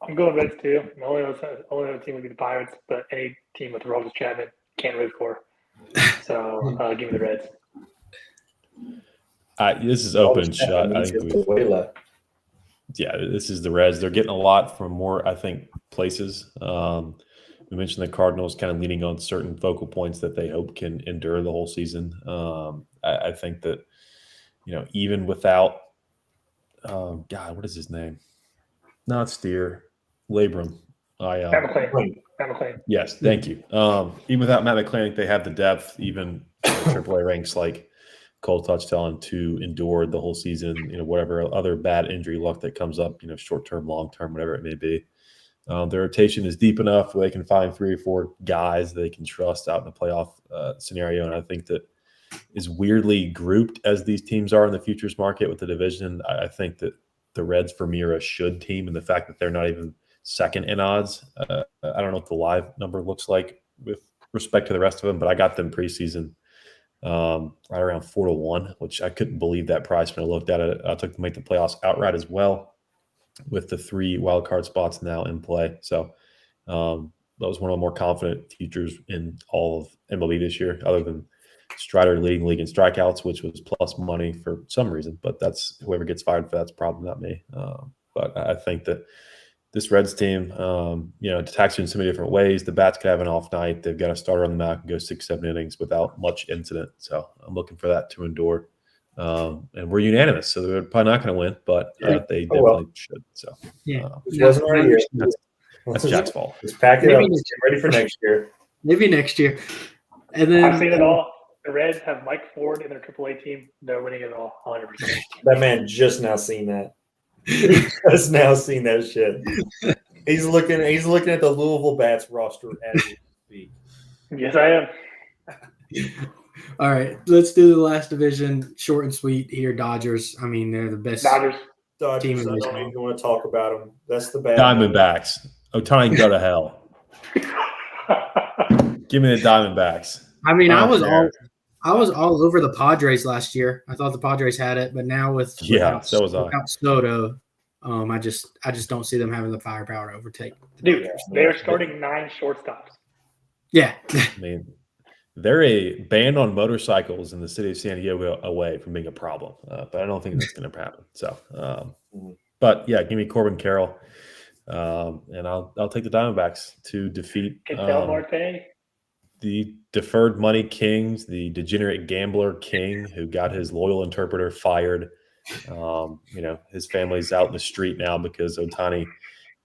Speaker 4: I'm going Reds too. The only other team would be the Pirates, but any team with Robles Chapman can't root for. So give me the Reds.
Speaker 2: This is open shot. I think this is the Reds. They're getting a lot from more, I think, places. We mentioned the Cardinals kind of leaning on certain focal points that they hope can endure the whole season. I think that, even without, God, what is his name? Not Steer, Labrum.
Speaker 4: Matt McClain.
Speaker 2: Yes, thank you. Even without Matt McClain, I think they have the depth, even AAA ranks like Cole touchdown to endure the whole season, whatever other bad injury luck that comes up, short-term, long-term, whatever it may be. Their rotation is deep enough where they can find 3 or 4 guys they can trust out in the playoff scenario. And I think that is weirdly grouped as these teams are in the futures market with the division. I think that the Reds for me are a should team, and the fact that they're not even second in odds. I don't know what the live number looks like with respect to the rest of them, but I got them preseason right around 4-1, which I couldn't believe that price when I looked at it. I took them to make the playoffs outright as well, with the 3 wild card spots now in play. So that was one of the more confident futures in all of MLB this year, other than Strider leading league in strikeouts, which was plus money for some reason. But that's whoever gets fired for that's a problem, not me. But I think that this Reds team, attacks you in so many different ways. The bats could have an off night. They've got a starter on the mound and go 6-7 innings without much incident. So I'm looking for that to endure. And we're unanimous, so they're probably not going to win, but they definitely should. So
Speaker 3: wasn't our year.
Speaker 2: That's Jack's fault.
Speaker 3: Just pack it up. Get ready for next year.
Speaker 1: Maybe next year. And then
Speaker 4: I've seen it all. The Reds have Mike Ford in their AAA team. They're winning it all 100%.
Speaker 3: That man just now seen that. Just now seen that shit. He's looking at the Louisville Bats roster as we speak.
Speaker 4: Yes, I am.
Speaker 1: All right, let's do the last division, short and sweet here. Dodgers. I mean, they're the best.
Speaker 4: Dodgers.
Speaker 3: Dodgers. I don't even want to talk about them. That's the bad.
Speaker 2: Diamondbacks. Ohtani, go to hell. Give me the Diamondbacks.
Speaker 1: I mean, I was
Speaker 2: care.
Speaker 1: all over the Padres last year. I thought the Padres had it, but now without Soto, I just don't see them having the firepower to overtake.
Speaker 4: Dude, they're starting 9 shortstops.
Speaker 1: Yeah.
Speaker 2: I mean, they're a ban on motorcycles in the city of San Diego away from being a problem, but I don't think that's going to happen. So, but yeah, give me Corbin Carroll, and I'll take the Diamondbacks to defeat the deferred money kings, the degenerate gambler king who got his loyal interpreter fired. His family's out in the street now because Ohtani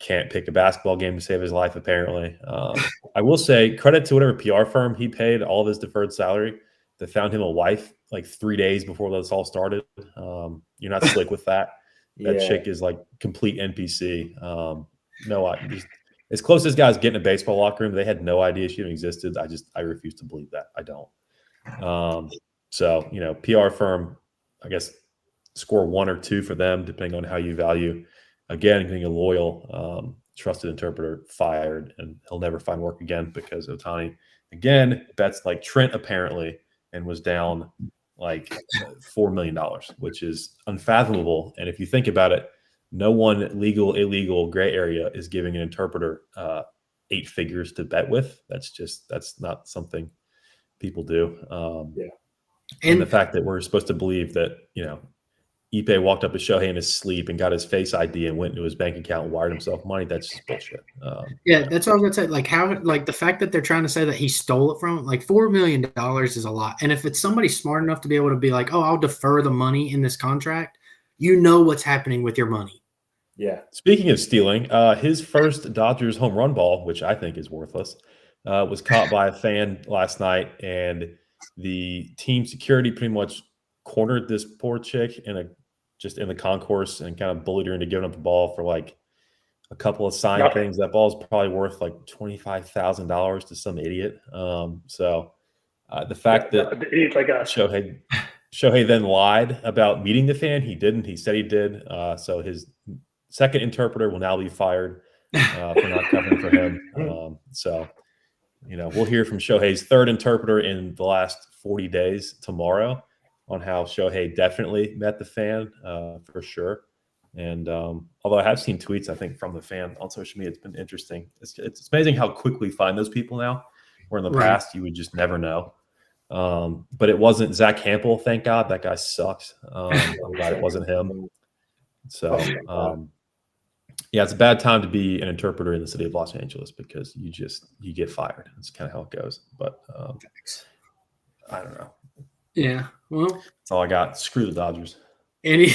Speaker 2: can't pick a basketball game to save his life, apparently. I will say credit to whatever PR firm he paid all of his deferred salary that found him a wife like 3 days before this all started. You're not slick with that. That chick is like complete NPC. As close as guys get in a baseball locker room, they had no idea she even existed. I refuse to believe that. I don't. So, PR firm, I guess, score 1 or 2 for them, depending on how you value. Again, being a loyal, trusted interpreter fired, and he'll never find work again because Ohtani, again, bets like Trent apparently, and was down like $4 million, which is unfathomable. And if you think about it, no one legal, illegal, gray area is giving an interpreter 8 figures to bet with. That's not something people do. And the fact that we're supposed to believe that, Ipe walked up to Shohei in his sleep and got his face ID and went into his bank account and wired himself money. That's just bullshit.
Speaker 1: That's what I was going to say. Like the fact that they're trying to say that he stole it from him, like $4 million is a lot. And if it's somebody smart enough to be able to be like, oh, I'll defer the money in this contract, what's happening with your money.
Speaker 3: Yeah.
Speaker 2: Speaking of stealing, his first Dodgers home run ball, which I think is worthless, was caught by a fan last night, and the team security pretty much cornered this poor chick in the concourse and kind of bullied her into giving up the ball for like a couple of signed things. That ball is probably worth like $25,000 to some idiot. So the fact that
Speaker 4: it's like
Speaker 2: Shohei then lied about meeting the fan, he didn't. He said he did. So his second interpreter will now be fired for not covering for him. So we'll hear from Shohei's third interpreter in the last 40 days tomorrow on how Shohei definitely met the fan for sure. And although I have seen tweets, I think, from the fan on social media, it's been interesting. It's amazing how quick we find those people now, where in the past you would just never know. But it wasn't Zach Campbell, thank God. That guy sucks. I'm glad it wasn't him. So, it's a bad time to be an interpreter in the city of Los Angeles because you get fired. That's kind of how it goes. But I don't know.
Speaker 1: Yeah, well,
Speaker 2: that's all I got. Screw the Dodgers.
Speaker 1: Any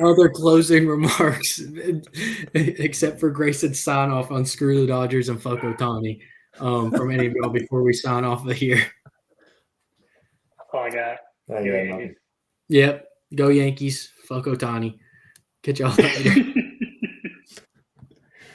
Speaker 1: other closing remarks except for Grayson's sign off on screw the Dodgers and fuck Ohtani from any of y'all before we sign off of here?
Speaker 4: All I got.
Speaker 1: Yep. Go Yankees. Fuck Ohtani. Catch y'all later.